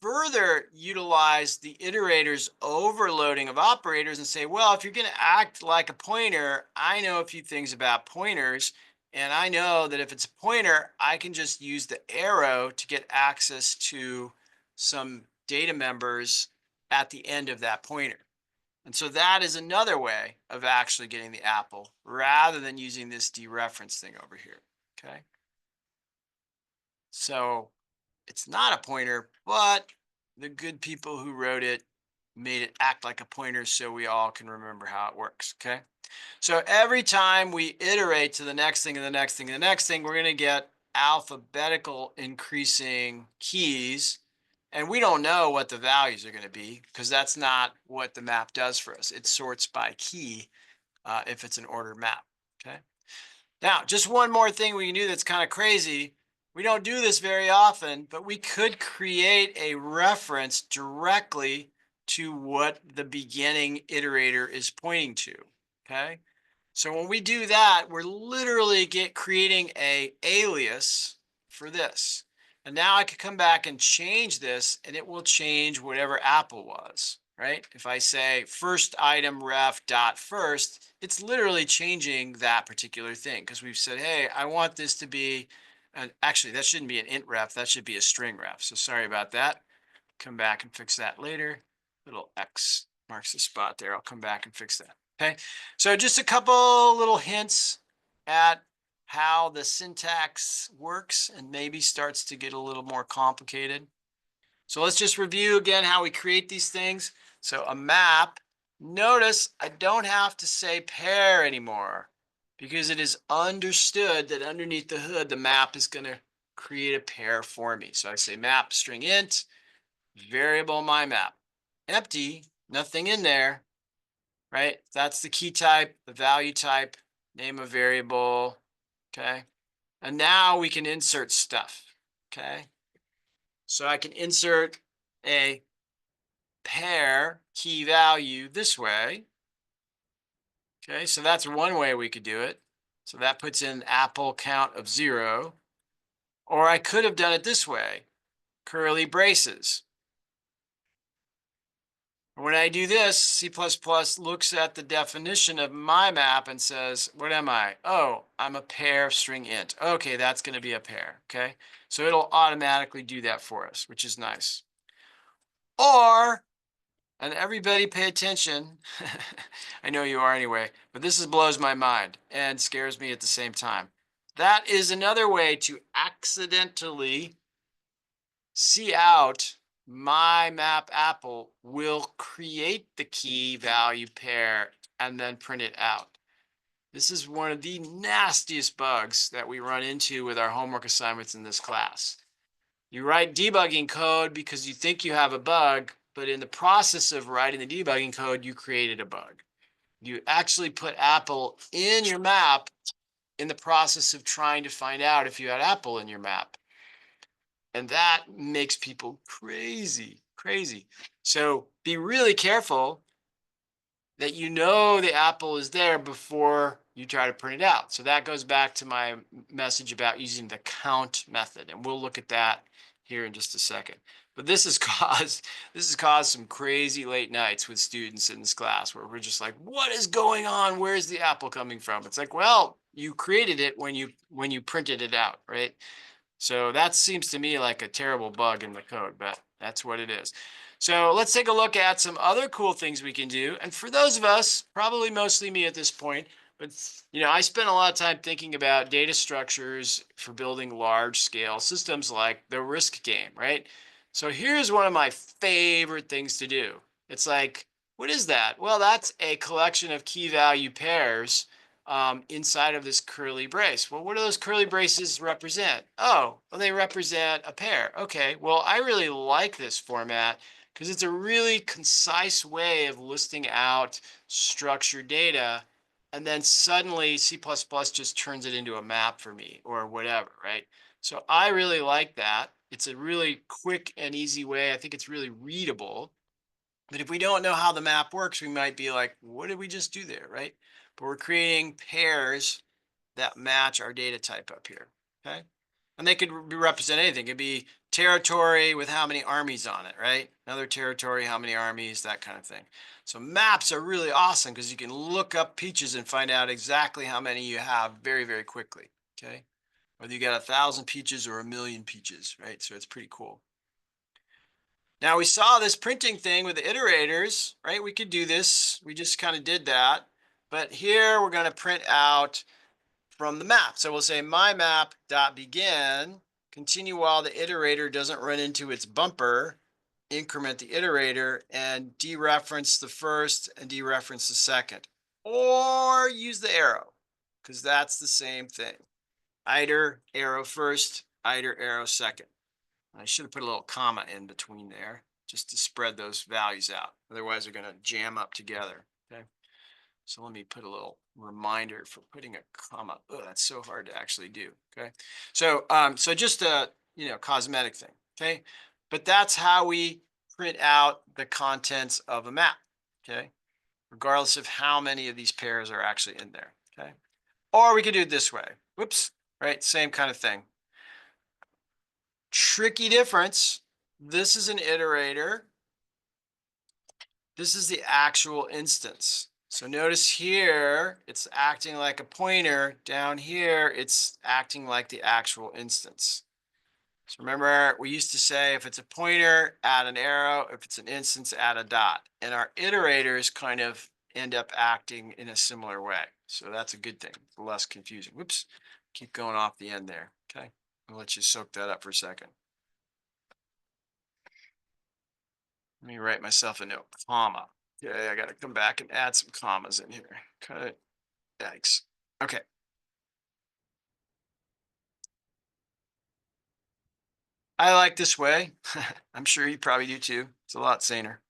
further utilize the iterator's overloading of operators and say, well, if you're going to act like a pointer, I know a few things about pointers. And I know that if it's a pointer, I can just use the arrow to get access to some data members at the end of that pointer. And so that is another way of actually getting the apple rather than using this dereference thing over here. Okay. So it's not a pointer, but the good people who wrote it made it act like a pointer so we all can remember how it works. Okay. So every time we iterate to the next thing and the next thing and the next thing, we're going to get alphabetical increasing keys. And we don't know what the values are going to be because that's not what the map does for us. It sorts by key if it's an ordered map. Okay. Now, just one more thing we can do that's kind of crazy. We don't do this very often, but we could create a reference directly to what the beginning iterator is pointing to. Okay. So when we do that, we're literally creating a alias for this. And now I could come back and change this and it will change whatever apple was, right? If I say first item ref dot first, it's literally changing that particular thing because we've said, hey, I want this to be, actually that shouldn't be an int ref, that should be a string ref. So sorry about that. Come back and fix that later. Little X marks the spot there. I'll come back and fix that. Okay, so just a couple little hints at how the syntax works and maybe starts to get a little more complicated. So let's just review again how we create these things. So a map, notice I don't have to say pair anymore because it is understood that underneath the hood, the map is going to create a pair for me. So I say map string int, variable my map, empty, nothing in there, right? That's the key type, the value type, name of variable, okay? And now we can insert stuff, okay? So I can insert a pair key value this way, okay? So that's one way we could do it. So that puts in apple count of 0. Or I could have done it this way, curly braces. When I do this, C++ looks at the definition of my map and says, what am I? Oh, I'm a pair string int. Okay, that's going to be a pair, okay? So it'll automatically do that for us, which is nice. Or, and everybody pay attention, I know you are anyway, but this blows my mind and scares me at the same time. That is another way to accidentally see out my map apple will create the key value pair and then print it out. This is one of the nastiest bugs that we run into with our homework assignments in this class. You write debugging code because you think you have a bug, but in the process of writing the debugging code, you created a bug. You actually put apple in your map in the process of trying to find out if you had apple in your map. And that makes people crazy, crazy. So be really careful that you know the apple is there before you try to print it out. So that goes back to my message about using the count method. And we'll look at that here in just a second. But this has caused some crazy late nights with students in this class where we're just like, what is going on? Where's the apple coming from? It's like, well, you created it when you printed it out, right? So that seems to me like a terrible bug in the code, but that's what it is. So let's take a look at some other cool things we can do. And for those of us, probably mostly me at this point, but I spent a lot of time thinking about data structures for building large scale systems like the Risk game, right? So here's one of my favorite things to do. It's like, what is that? Well, that's a collection of key value pairs inside of this curly brace. Well, what do those curly braces represent? Oh, well, they represent a pair. Okay, well, I really like this format because it's a really concise way of listing out structured data. And then suddenly C++ just turns it into a map for me or whatever, right? So I really like that. It's a really quick and easy way. I think it's really readable. But if we don't know how the map works, we might be like, what did we just do there, right? But we're creating pairs that match our data type up here, okay? And they could represent anything. It could be territory with how many armies on it, right? Another territory, how many armies, that kind of thing. So maps are really awesome because you can look up peaches and find out exactly how many you have very, very quickly. okay? Whether you got 1,000 peaches or 1,000,000 peaches, right? So it's pretty cool. Now we saw this printing thing with the iterators, right? We could do this. We just kind of did that. But here we're going to print out from the map. So we'll say my map dot begin, continue while the iterator doesn't run into its bumper, increment the iterator, and dereference the first and dereference the second. Or use the arrow, because that's the same thing. Iter, arrow first, iter, arrow second. I should have put a little comma in between there just to spread those values out. Otherwise, they're going to jam up together. Okay. So let me put a little reminder for putting a comma. Oh, that's so hard to actually do. Okay. So, so just a, cosmetic thing. Okay. But that's how we print out the contents of a map. Okay. Regardless of how many of these pairs are actually in there. Okay. Or we could do it this way. Whoops. Right. Same kind of thing. Tricky difference. This is an iterator. This is the actual instance. So notice here, it's acting like a pointer. Down here, it's acting like the actual instance. So remember, we used to say if it's a pointer, add an arrow. If it's an instance, add a dot. And our iterators kind of end up acting in a similar way. So that's a good thing. It's less confusing. Whoops. Keep going off the end there. Okay. I'll let you soak that up for a second. Let me write myself a note. Comma. Yeah, I got to come back and add some commas in here. Okay. Yikes. Okay. I like this way. I'm sure you probably do too. It's a lot saner.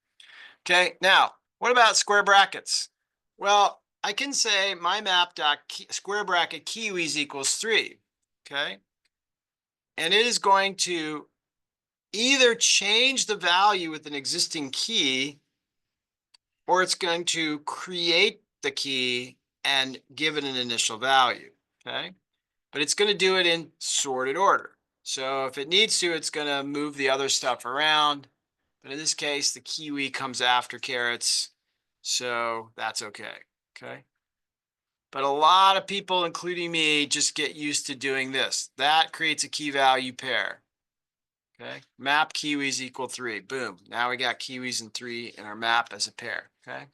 Okay. Now, what about square brackets? Well, I can say my map dot square bracket kiwis equals 3. Okay. And it is going to either change the value with an existing key, or it's going to create the key and give it an initial value. Okay. But it's going to do it in sorted order. So if it needs to, it's going to move the other stuff around. But in this case, the kiwi comes after carrots. So that's okay. Okay. But a lot of people, including me, just get used to doing this. That creates a key value pair. Okay. Map kiwis equal 3. Boom. Now we got kiwis and 3 in our map as a pair. Okay.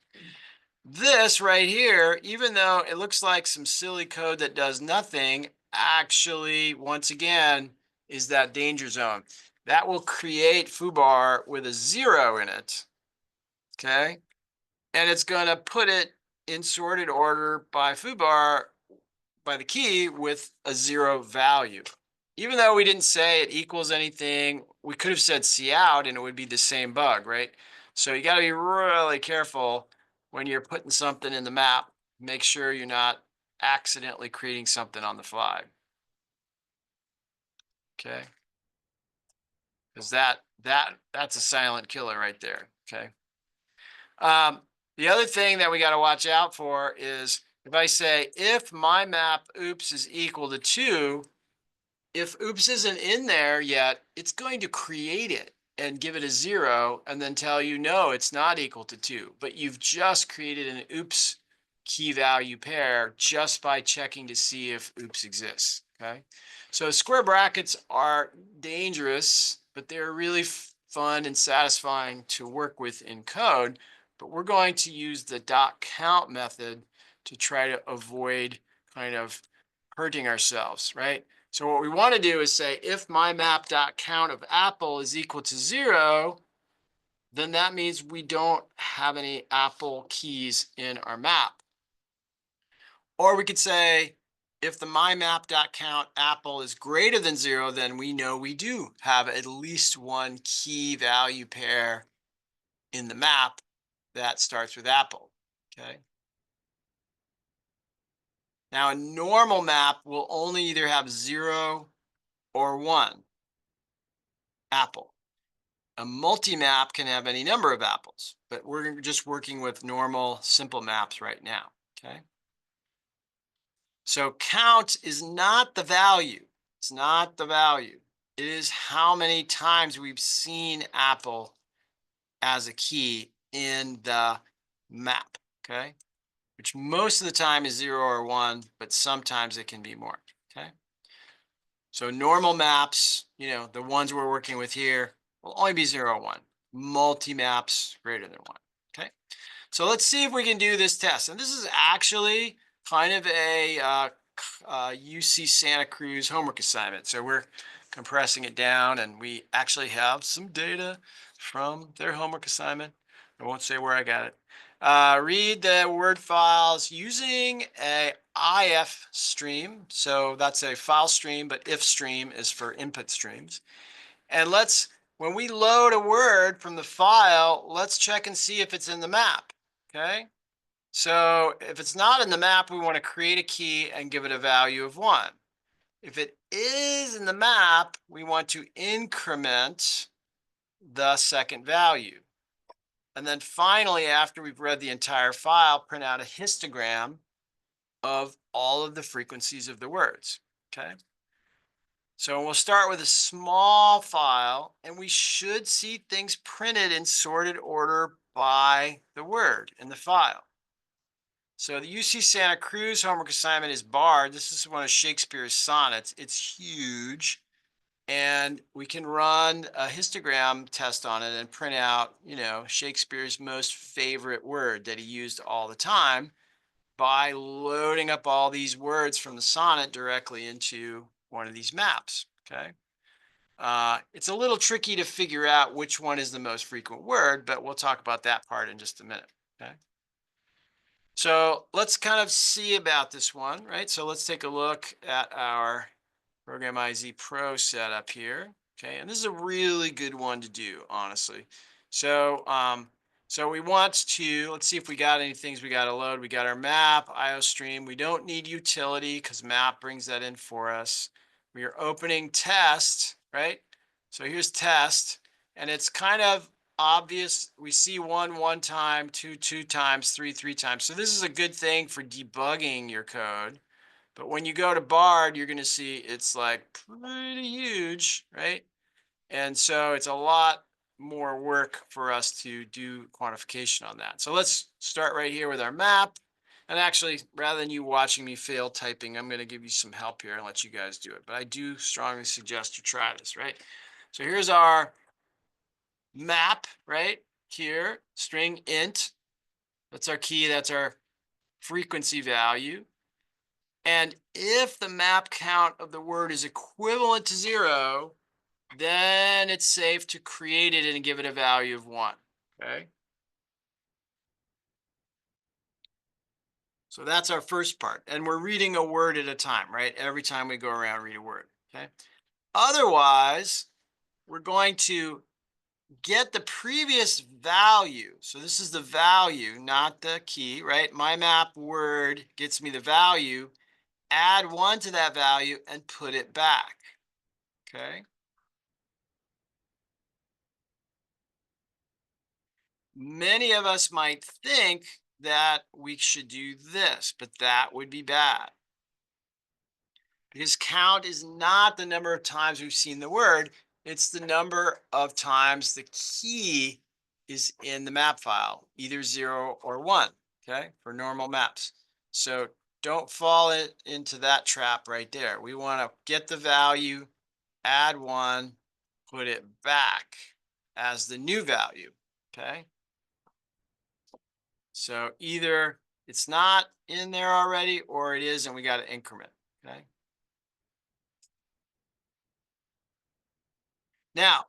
This right here, even though it looks like some silly code that does nothing, actually, once again, is that danger zone. That will create foobar with a 0 in it, okay? And it's going to put it in sorted order by foobar, by the key, with a 0 value. Even though we didn't say it equals anything, we could have said cout and it would be the same bug, right? So you got to be really careful when you're putting something in the map. Make sure you're not accidentally creating something on the fly. Okay? Because that's a silent killer right there. Okay. The other thing that we got to watch out for is if I say if my map oops is equal to 2, if oops isn't in there yet, it's going to create it and give it a 0 and then tell you, no, it's not equal to 2. But you've just created an oops key value pair just by checking to see if oops exists. Okay. So square brackets are dangerous, but they're really fun and satisfying to work with in code. But we're going to use the .count method to try to avoid kind of hurting ourselves, right? So what we want to do is say, if my map.count of apple is equal to 0, then that means we don't have any apple keys in our map. Or we could say, if the mymap.count apple is greater than 0, then we know we do have at least one key value pair in the map that starts with apple, okay? Now, a normal map will only either have 0 or 1 apple. A multi-map can have any number of apples, but we're just working with normal, simple maps right now, okay? So count is not the value. It's not the value. It is how many times we've seen apple as a key in the map, okay? Which most of the time is 0 or 1, but sometimes it can be more, okay? So normal maps, the ones we're working with here, will only be 0, 1. Multi-maps greater than 1. Okay. So let's see if we can do this test. And this is actually kind of a UC Santa Cruz homework assignment. So we're compressing it down, and we actually have some data from their homework assignment. I won't say where I got it. Read the word files using a IF stream. So that's a file stream, but if stream is for input streams. And when we load a word from the file, let's check and see if it's in the map. Okay. So if it's not in the map, we want to create a key and give it a value of 1. If it is in the map, we want to increment the second value. And then finally, after we've read the entire file, print out a histogram of all of the frequencies of the words. Okay. So we'll start with a small file, and we should see things printed in sorted order by the word in the file. So the UC Santa Cruz homework assignment is Bard. This is one of Shakespeare's sonnets. It's huge. And we can run a histogram test on it and print out, Shakespeare's most favorite word that he used all the time by loading up all these words from the sonnet directly into one of these maps. Okay. It's a little tricky to figure out which one is the most frequent word, but we'll talk about that part in just a minute. Okay. So let's kind of see about this one, right? So let's take a look at our Program IZ Pro setup here. Okay, and this is a really good one to do, honestly. So, so we want to, let's see if we got any things we got to load. We got our map, IOStream. We don't need utility because map brings that in for us. We are opening test, right? So here's test, and it's kind of obvious. We see 1 1 time, 2 2 times, 3 3 times. So this is a good thing for debugging your code. But when you go to Bard, you're going to see it's like pretty huge, right? And so it's a lot more work for us to do quantification on that. So let's start right here with our map. And actually, rather than you watching me fail typing, I'm going to give you some help here and let you guys do it. But I do strongly suggest you try this, right? So here's our map, right? Here, string int. That's our key. That's our frequency value. And if the map count of the word is equivalent to 0, then it's safe to create it and give it a value of 1. Okay. So that's our first part. And we're reading a word at a time, right? Every time we go around, read a word. Okay. Otherwise, we're going to get the previous value. So this is the value, not the key, right? My map word gets me the value. Add 1 to that value and put it back. Okay. Many of us might think that we should do this, but that would be bad. Because count is not the number of times we've seen the word, it's the number of times the key is in the map file, either 0 or 1, okay, for normal maps. So don't fall into that trap right there. We want to get the value, add 1, put it back as the new value, okay? So either it's not in there already or it is, and we got to increment, okay? Now,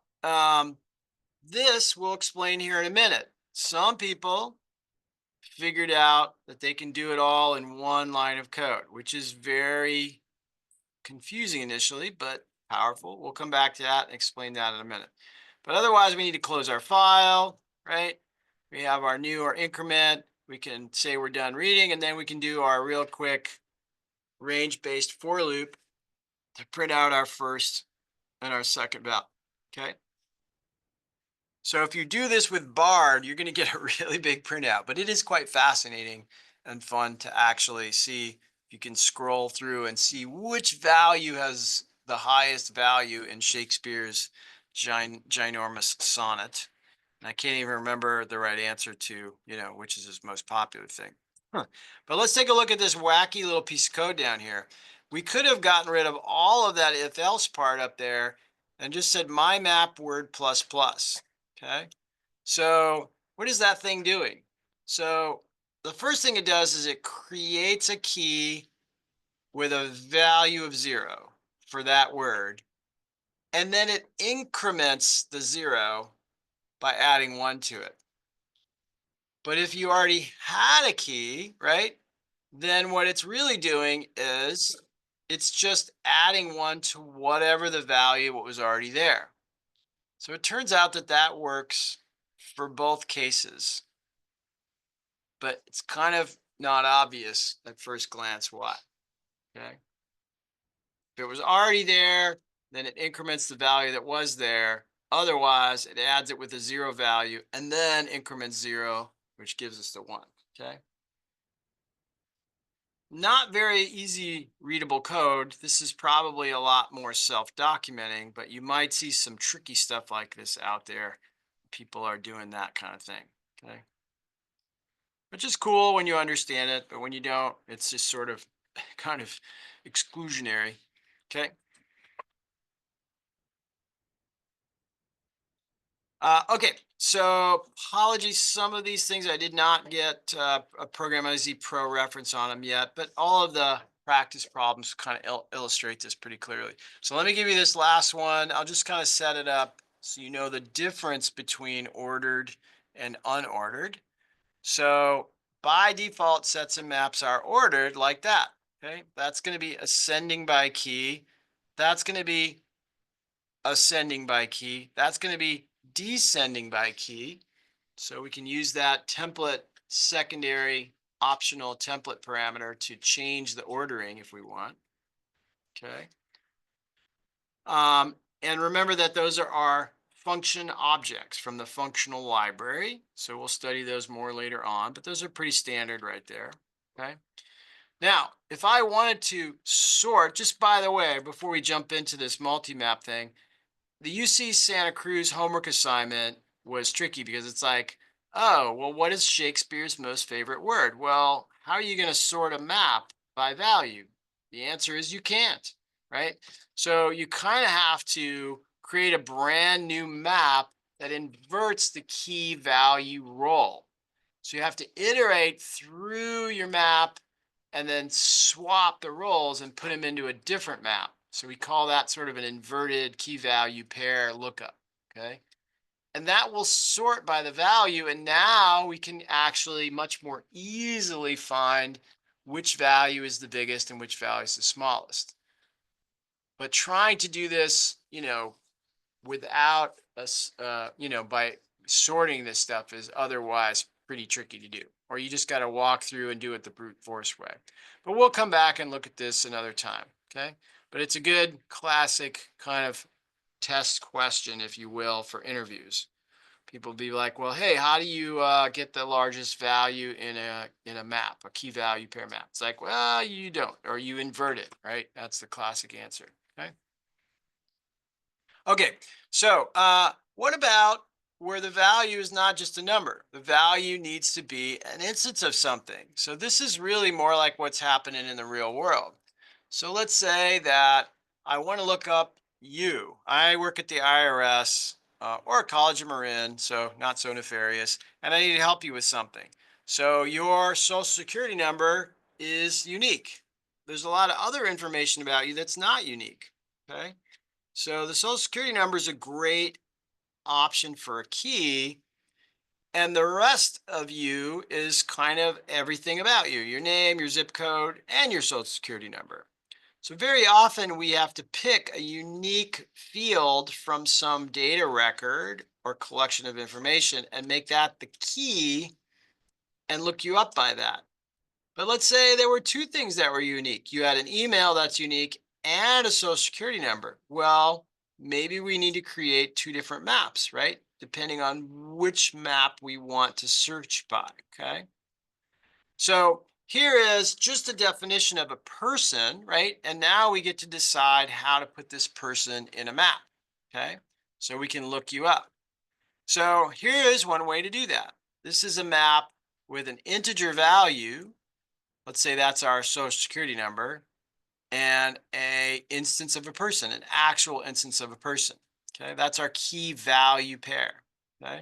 this we'll explain here in a minute. Some people figured out that they can do it all in one line of code, which is very confusing initially, but powerful. We'll come back to that and explain that in a minute. But otherwise, we need to close our file, right? We have our new or increment. We can say we're done reading, and then we can do our real quick range-based for loop to print out our first and our second value, okay? So if you do this with Bard, you're going to get a really big printout, but it is quite fascinating and fun to actually see. You can scroll through and see which value has the highest value in Shakespeare's ginormous sonnet. And I can't even remember the right answer to, which is his most popular thing. But let's take a look at this wacky little piece of code down here. we could have gotten rid of all of that if else part up there and just said my map word plus plus. Okay. So what is that thing doing? So the first thing it does is it creates a key with a value of 0 for that word. And then it increments the 0 by adding 1 to it. But if you already had a key, right, then what it's really doing is it's just adding 1 to whatever the value what was already there. So it turns out that that works for both cases, but it's kind of not obvious at first glance why. Okay. If it was already there, then it increments the value that was there. Otherwise, it adds it with a 0 value and then increments 0, which gives us the 1. Okay. Not very easy readable code. This is probably a lot more self-documenting, but you might see some tricky stuff like this out there. People are doing that kind of thing. Okay. Which is cool when you understand it, but when you don't, it's just sort of kind of exclusionary. Okay. Okay, so apologies. Some of these things I did not get a Program IZ Pro reference on them yet, but all of the practice problems kind of illustrate this pretty clearly. So let me give you this last one. I'll just kind of set it up so you know the difference between ordered and unordered. So by default, sets and maps are ordered like that. Okay, that's going to be ascending by key. That's going to be ascending by key. That's going to be descending by key. So we can use that template secondary optional template parameter to change the ordering if we want. Okay. And remember that those are our function objects from the functional library. So we'll study those more later on, but those are pretty standard right there. Okay. Now, if I wanted to sort, just by the way, before we jump into this multi-map thing, the UC Santa Cruz homework assignment was tricky because it's like, oh, well, what is Shakespeare's most favorite word? Well, how are you going to sort a map by value? The answer is you can't, right? So you kind of have to create a brand new map that inverts the key value role. So you have to iterate through your map and then swap the roles and put them into a different map. So we call that sort of an inverted key value pair lookup, okay? And that will sort by the value, and now we can actually much more easily find which value is the biggest and which value is the smallest. But trying to do this, without us, by sorting this stuff is otherwise pretty tricky to do. Or you just got to walk through and do it the brute force way. But we'll come back and look at this another time, okay? But it's a good classic kind of test question, if you will, for interviews. People be like, well, hey, how do you get the largest value in a map, a key value pair map? It's like, well, you don't, or you invert it, right? That's the classic answer, okay? Okay, so what about where the value is not just a number? The value needs to be an instance of something. So this is really more like what's happening in the real world. So let's say that I want to look up you. I work at the IRS or College of Marin, so not so nefarious, and I need to help you with something. So your social security number is unique. There's a lot of other information about you that's not unique, okay? So the social security number is a great option for a key. And the rest of you is kind of everything about you, your name, your zip code, and your social security number. So very often we have to pick a unique field from some data record or collection of information and make that the key and look you up by that. But let's say there were two things that were unique. You had an email that's unique and a social security number. Well, maybe we need to create two different maps, right? Depending on which map we want to search by, okay? So here is just a definition of a person, right? And now we get to decide how to put this person in a map, okay? So we can look you up. So here is one way to do that. This is a map with an integer value. Let's say that's our social security number. and a instance of a person, an actual instance of a person. Okay, that's our key value pair. Okay,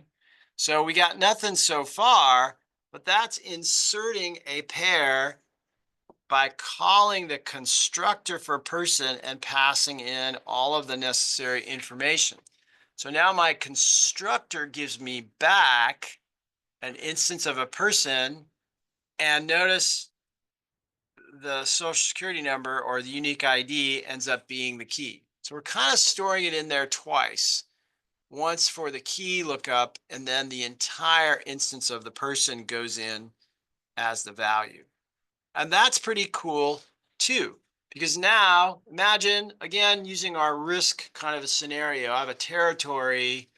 so we got nothing so far, but that's inserting a pair by calling the constructor for person and passing in all of the necessary information. So now my constructor gives me back an instance of a person, and notice the social security number or the unique ID ends up being the key. So we're kind of storing it in there twice. Once for the key lookup, and then the entire instance of the person goes in as the value. And that's pretty cool too, because now imagine, again, using our risk kind of a scenario. I have a territory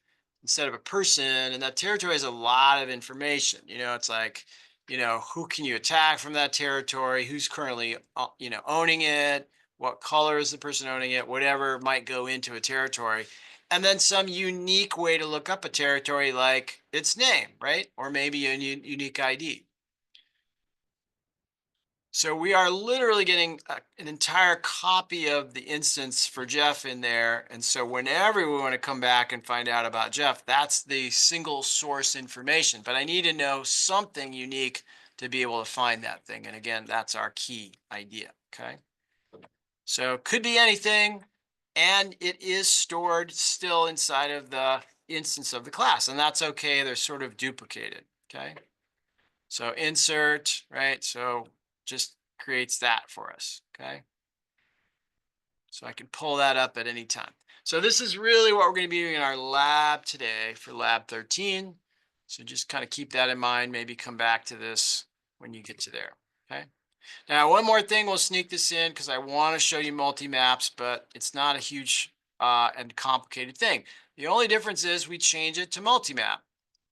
instead of a person, and that territory has a lot of information. It's like, who can you attack from that territory? Who's currently, owning it? What color is the person owning it? Whatever might go into a territory. And then some unique way to look up a territory, like its name, right? Or maybe a unique ID. So we are literally getting an entire copy of the instance for Jeff in there. And so whenever we want to come back and find out about Jeff, that's the single source information. But I need to know something unique to be able to find that thing. And again, that's our key idea. Okay. So it could be anything, and it is stored still inside of the instance of the class. And that's okay. They're sort of duplicated. Okay. So insert, right? So just creates that for us, okay? So I can pull that up at any time. So this is really what we're going to be doing in our lab today for lab 13. So just kind of keep that in mind, maybe come back to this when you get to there, okay? Now, one more thing, we'll sneak this in because I want to show you multi-maps, but it's not a huge and complicated thing. The only difference is we change it to multi-map.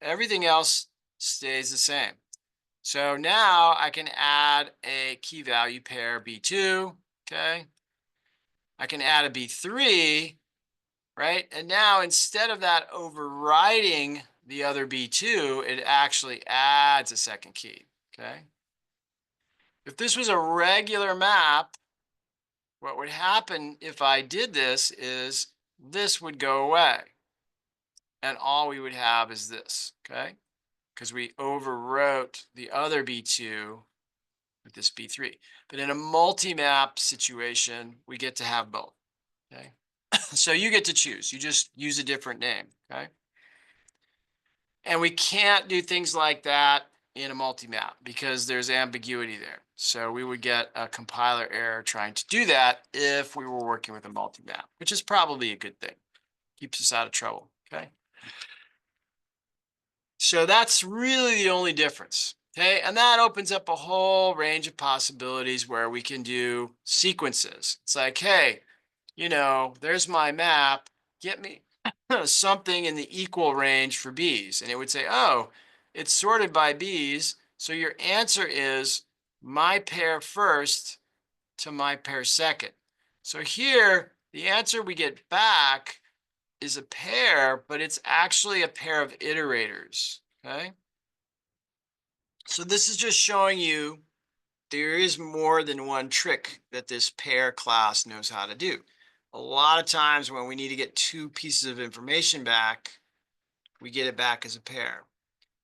Everything else stays the same. So now I can add a key value pair B2, okay? I can add a B3, right? And now instead of that overriding the other B2, it actually adds a second key, okay? If this was a regular map, what would happen if I did this is this would go away. And all we would have is this, okay? Because we overwrote the other B2 with this B3. But in a multi-map situation, we get to have both, okay? So you get to choose. You just use a different name, okay? And we can't do things like that in a multi-map because there's ambiguity there. So we would get a compiler error trying to do that if we were working with a multi-map, which is probably a good thing. Keeps us out of trouble, okay? So that's really the only difference. Okay, and that opens up a whole range of possibilities where we can do sequences. It's like, hey, there's my map. Get me something in the equal range for B's. And it would say, oh, it's sorted by B's. So your answer is my pair first to my pair second. So here, the answer we get back is a pair, but it's actually a pair of iterators, okay? So this is just showing you there is more than one trick that this pair class knows how to do. A lot of times when we need to get two pieces of information back, we get it back as a pair.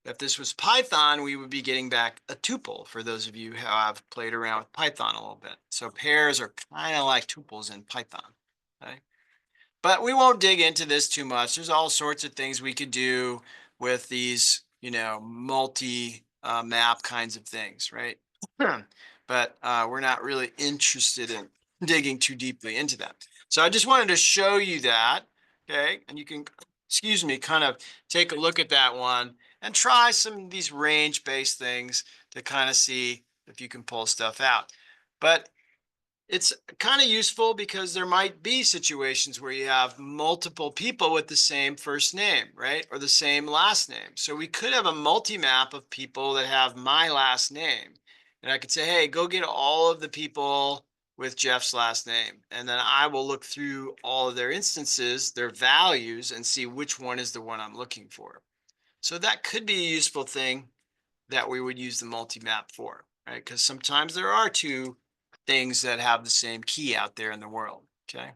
If this was Python, we would be getting back a tuple, for those of you who have played around with Python a little bit. So pairs are kind of like tuples in Python, okay? But we won't dig into this too much. There's all sorts of things we could do with these, multi-map kinds of things, right? But we're not really interested in digging too deeply into that. So I just wanted to show you that, okay? And you can, excuse me, kind of take a look at that one and try some of these range-based things to kind of see if you can pull stuff out. But it's kind of useful because there might be situations where you have multiple people with the same first name, right? Or the same last name. So we could have a multi-map of people that have my last name. And I could say, hey, go get all of the people with Jeff's last name. And then I will look through all of their instances, their values, and see which one is the one I'm looking for. So that could be a useful thing that we would use the multi-map for, right? Because sometimes there are two things that have the same key out there in the world, okay?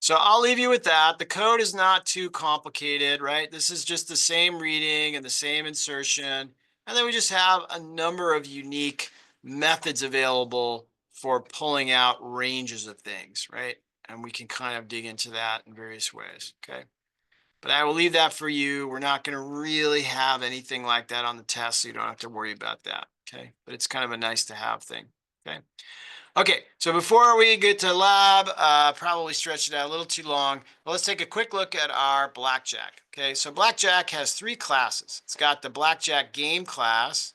So I'll leave you with that. The code is not too complicated, right? This is just the same reading and the same insertion. And then we just have a number of unique methods available for pulling out ranges of things, right? And we can kind of dig into that in various ways, okay? But I will leave that for you. We're not going to really have anything like that on the test, so you don't have to worry about that, okay? But it's kind of a nice to have thing, okay? Okay, so before we get to lab, probably stretched it out a little too long, but let's take a quick look at our blackjack. Okay, so blackjack has 3 classes. It's got the blackjack game class.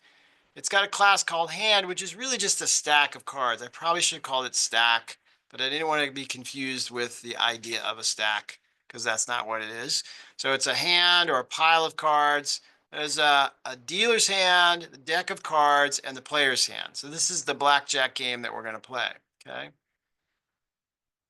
It's got a class called hand, which is really just a stack of cards. I probably should have called it stack, but I didn't want to be confused with the idea of a stack because that's not what it is. So it's a hand or a pile of cards. There's a dealer's hand, the deck of cards, and the player's hand. So this is the blackjack game that we're going to play, okay?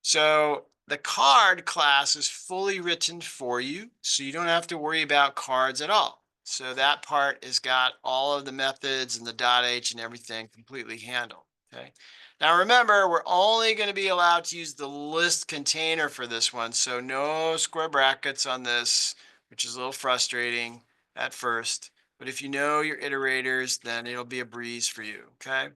So the card class is fully written for you, so you don't have to worry about cards at all. So that part has got all of the methods and the .h and everything completely handled, okay? Now remember, we're only going to be allowed to use the list container for this one, so no square brackets on this, which is a little frustrating at first. But if you know your iterators, then it'll be a breeze for you, okay?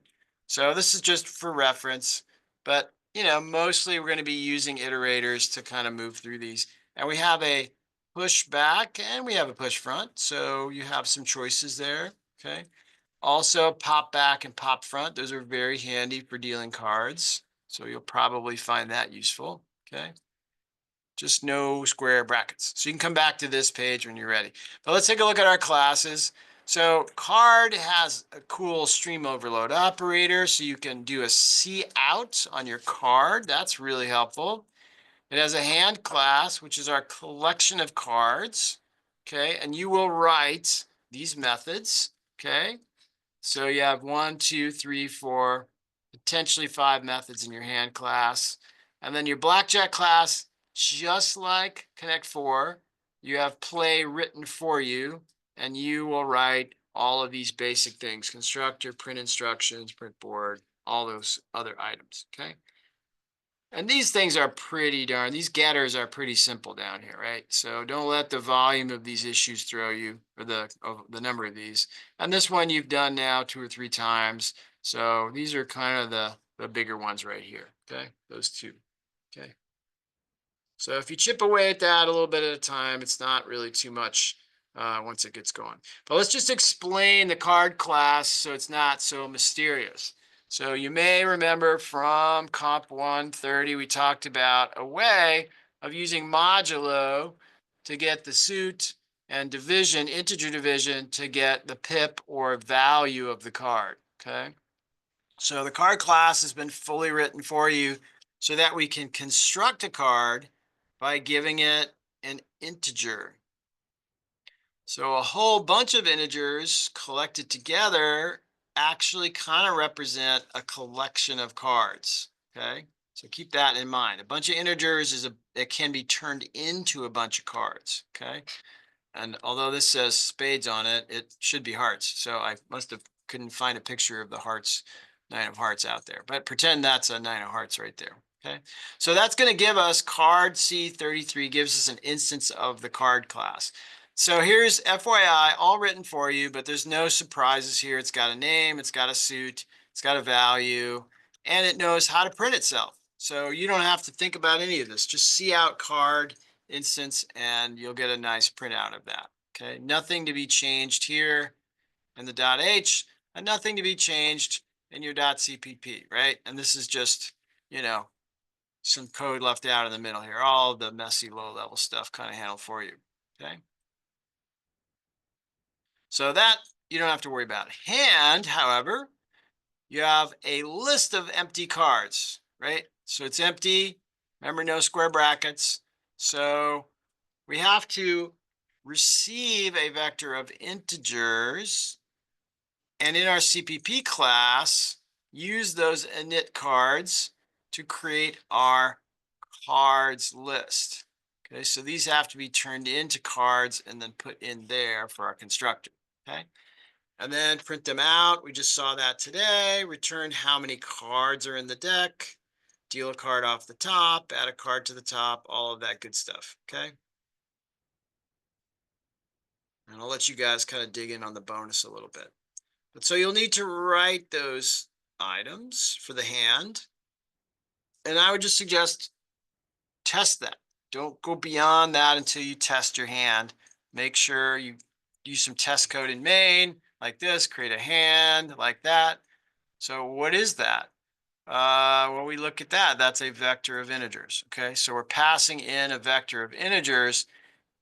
So this is just for reference, but you know, mostly we're going to be using iterators to kind of move through these. And we have a push back and we have a push front. So you have some choices there. Okay. Also pop back and pop front. Those are very handy for dealing cards. So you'll probably find that useful. Okay. Just no square brackets. So you can come back to this page when you're ready. But let's take a look at our classes. So card has a cool stream overload operator, so you can do a C out on your card. That's really helpful. It has a hand class, which is our collection of cards. Okay, and you will write these methods. Okay, so you have 1, 2, 3, 4, potentially 5 methods in your hand class. And then your blackjack class, just like Connect 4, you have play written for you, and you will write all of these basic things: constructor, print instructions, print board, all those other items, okay? And these things are these getters are pretty simple down here, right? So don't let the volume of these issues throw you, or the number of these. And this one you've done now 2 or 3 times. So these are kind of the bigger ones right here, okay? Those 2, okay? So if you chip away at that a little bit at a time, it's not really too much once it gets going. But let's just explain the card class so it's not so mysterious. So you may remember from Comp 130, we talked about a way of using modulo to get the suit and division, integer division, to get the pip or value of the card, okay? So the card class has been fully written for you so that we can construct a card by giving it an integer. So a whole bunch of integers collected together actually kind of represent a collection of cards, okay? So keep that in mind. A bunch of integers it can be turned into a bunch of cards, okay? And although this says spades on it, it should be hearts. So I couldn't find a picture of the hearts, 9 of hearts out there, but pretend that's a 9 of hearts right there. Okay, so that's going to give us card C33, gives us an instance of the card class. So here's FYI, all written for you, but there's no surprises here. It's got a name, it's got a suit, it's got a value, and it knows how to print itself. So you don't have to think about any of this. Just see out card instance and you'll get a nice printout of that. Okay, nothing to be changed here in the .h and nothing to be changed in your .cpp, right? And this is just, you know, some code left out in the middle here. All the messy low-level stuff kind of handled for you, okay? So that you don't have to worry about. Hand, however, you have a list of empty cards, right? So it's empty. Remember, no square brackets. So we have to receive a vector of integers, and in our CPP class, use those init cards to create our cards list. Okay, so these have to be turned into cards and then put in there for our constructor. Okay, and then print them out. We just saw that today. Return how many cards are in the deck, deal a card off the top, add a card to the top, all of that good stuff, okay? And I'll let you guys kind of dig in on the bonus a little bit. But so you'll need to write those items for the hand. And I would just suggest test that. Don't go beyond that until you test your hand. Make sure you use some test code in main, like this, create a hand, like that. So what is that? When we look at that, that's a vector of integers, okay? So we're passing in a vector of integers,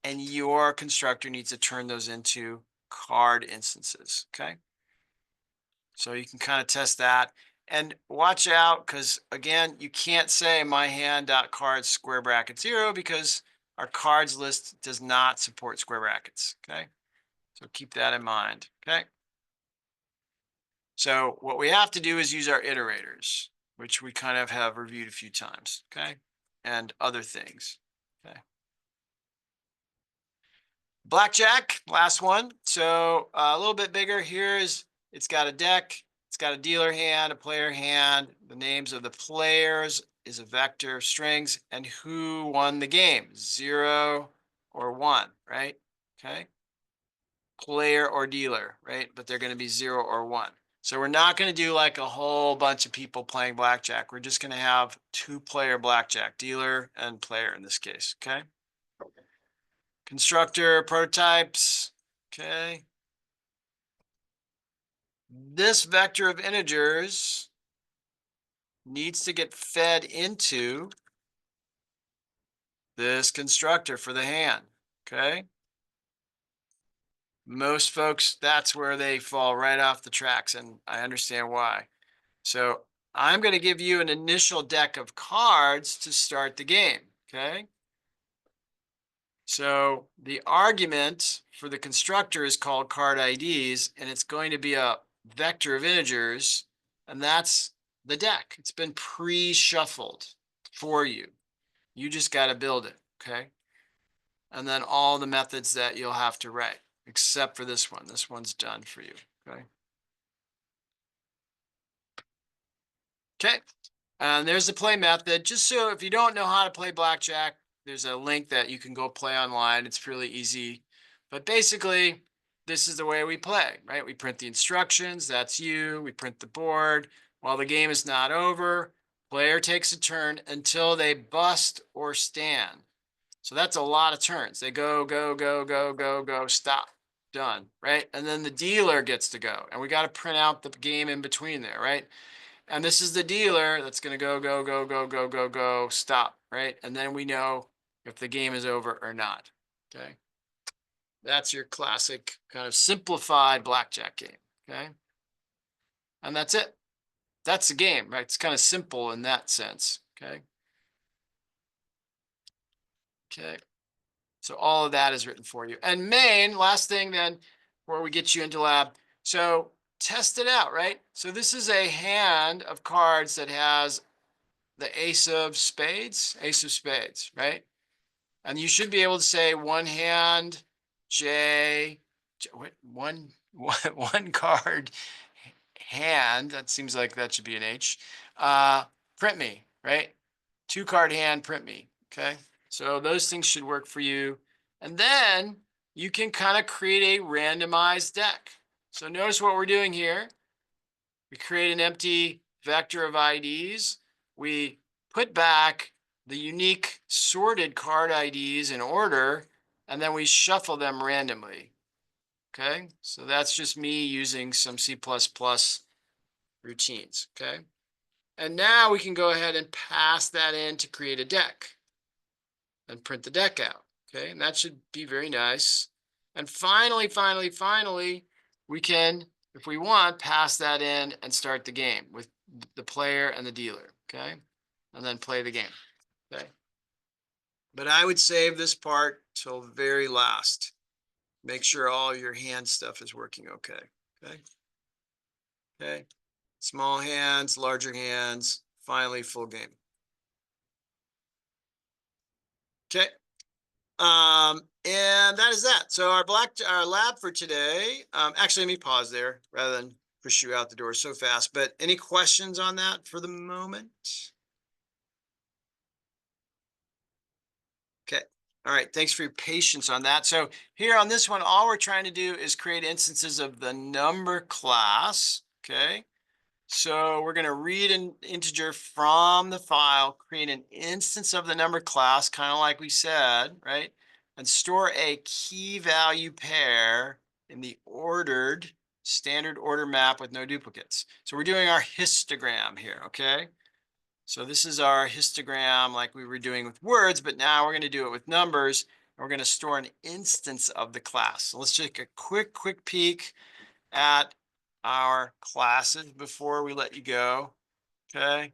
and your constructor needs to turn those into card instances, okay? So you can kind of test that. And watch out, because again, you can't say my hand.cards square bracket 0 because our cards list does not support square brackets, okay? So keep that in mind, okay? So what we have to do is use our iterators, which we kind of have reviewed a few times, okay? And other things, okay? Blackjack, last one. So a little bit bigger. It's got a deck. It's got a dealer hand, a player hand. The names of the players is a vector of strings, and who won the game, 0 or 1, right? Okay. Player or dealer, right? But they're going to be 0 or 1. So we're not going to do like a whole bunch of people playing blackjack. We're just going to have 2-player blackjack, dealer and player in this case, okay? Constructor, prototypes, okay? This vector of integers needs to get fed into this constructor for the hand, okay? Most folks, that's where they fall right off the tracks, and I understand why. So I'm going to give you an initial deck of cards to start the game, okay? So the argument for the constructor is called card IDs, and it's going to be a vector of integers, and that's the deck. It's been pre-shuffled for you. You just got to build it, okay? And then all the methods that you'll have to write, except for this one. This one's done for you, okay? Okay, and there's the play method. Just so if you don't know how to play blackjack, there's a link that you can go play online. It's really easy. But basically, this is the way we play, right? We print the instructions. That's you. We print the board. While the game is not over, player takes a turn until they bust or stand. So that's a lot of turns. They go, go, go, go, go, go, stop, done, right? And then the dealer gets to go. And we got to print out the game in between there, right? And this is the dealer that's going to go, go, go, go, go, go, go, stop, right? And then we know if the game is over or not, okay? That's your classic kind of simplified blackjack game, okay? And that's it. That's the game, right? It's kind of simple in that sense, okay? Okay. So all of that is written for you. And main, last thing then, before we get you into lab. So test it out, right? So this is a hand of cards that has the ace of spades, right? And you should be able to say one hand, one card, hand. That seems like that should be an H. Print me, right? 2-card hand, print me, okay? So those things should work for you. And then you can kind of create a randomized deck. So notice what we're doing here. We create an empty vector of IDs. We put back the unique sorted card IDs in order, and then we shuffle them randomly. Okay, so that's just me using some C++ routines. Okay, and now we can go ahead and pass that in to create a deck and print the deck out. Okay, and that should be very nice. And finally, we can, if we want, pass that in and start the game with the player and the dealer, okay? And then play the game, okay? But I would save this part till very last. Make sure all your hand stuff is working okay, okay? Okay, small hands, larger hands, finally full game. Okay. And that is that. So our lab for today, actually, let me pause there rather than push you out the door so fast. But any questions on that for the moment? Okay. All right. Thanks for your patience on that. So here on this one, all we're trying to do is create instances of the number class. Okay. So we're going to read an integer from the file, create an instance of the number class, kind of like we said, right? And store a key value pair in the ordered standard order map with no duplicates. So we're doing our histogram here, okay? So this is our histogram like we were doing with words, but now we're going to do it with numbers. And we're going to store an instance of the class. So let's take a quick peek at our classes before we let you go. Okay.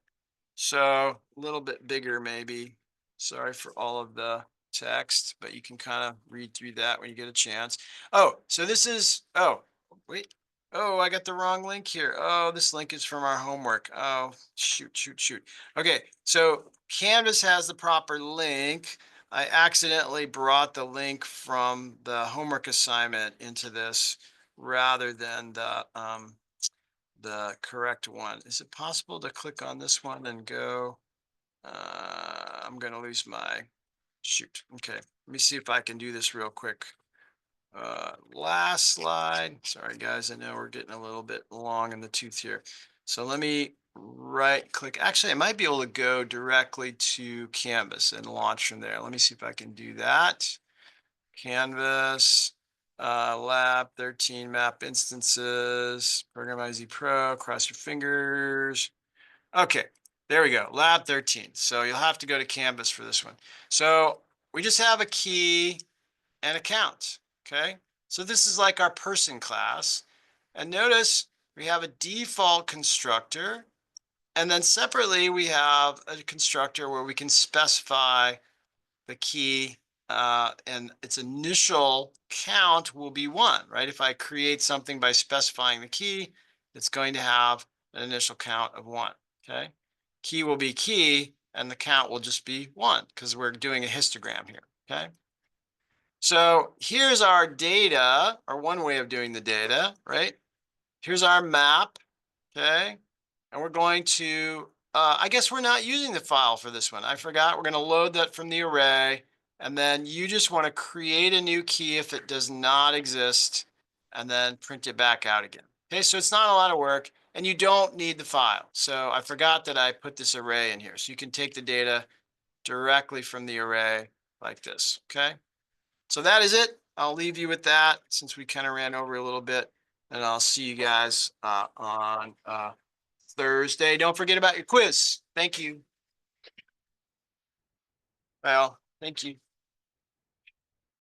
So a little bit bigger, maybe. Sorry for all of the text, but you can kind of read through that when you get a chance. Oh, so this is, oh, wait. Oh, I got the wrong link here. Oh, this link is from our homework. Oh, shoot. Okay, so Canvas has the proper link. I accidentally brought the link from the homework assignment into this rather than the correct one. Is it possible to click on this one and go? I'm going to lose my shoot. Okay, let me see if I can do this real quick. Last slide. Sorry, guys. I know we're getting a little bit long in the tooth here. So let me right click. Actually, I might be able to go directly to Canvas and launch from there. Let me see if I can do that. Canvas, lab 13 map instances, Program IZ Pro, cross your fingers. Okay, there we go, lab 13. So you'll have to go to Canvas for this one. So we just have a key and a count, okay? So this is like our person class. And notice we have a default constructor. And then separately, we have a constructor where we can specify the key and its initial count will be 1, right? If I create something by specifying the key, it's going to have an initial count of 1, okay? Key will be key, and the count will just be 1 because we're doing a histogram here, okay? So here's our data, or one way of doing the data, right? Here's our map, okay? And we're going to, I guess we're not using the file for this one. I forgot. We're going to load that from the array. And then you just want to create a new key if it does not exist, and then print it back out again. Okay, so it's not a lot of work, and you don't need the file. So I forgot that I put this array in here. So you can take the data directly from the array like this, okay? So that is it. I'll leave you with that since we kind of ran over a little bit, and I'll see you guys on Thursday. Don't forget about your quiz. Thank you. Well, thank you.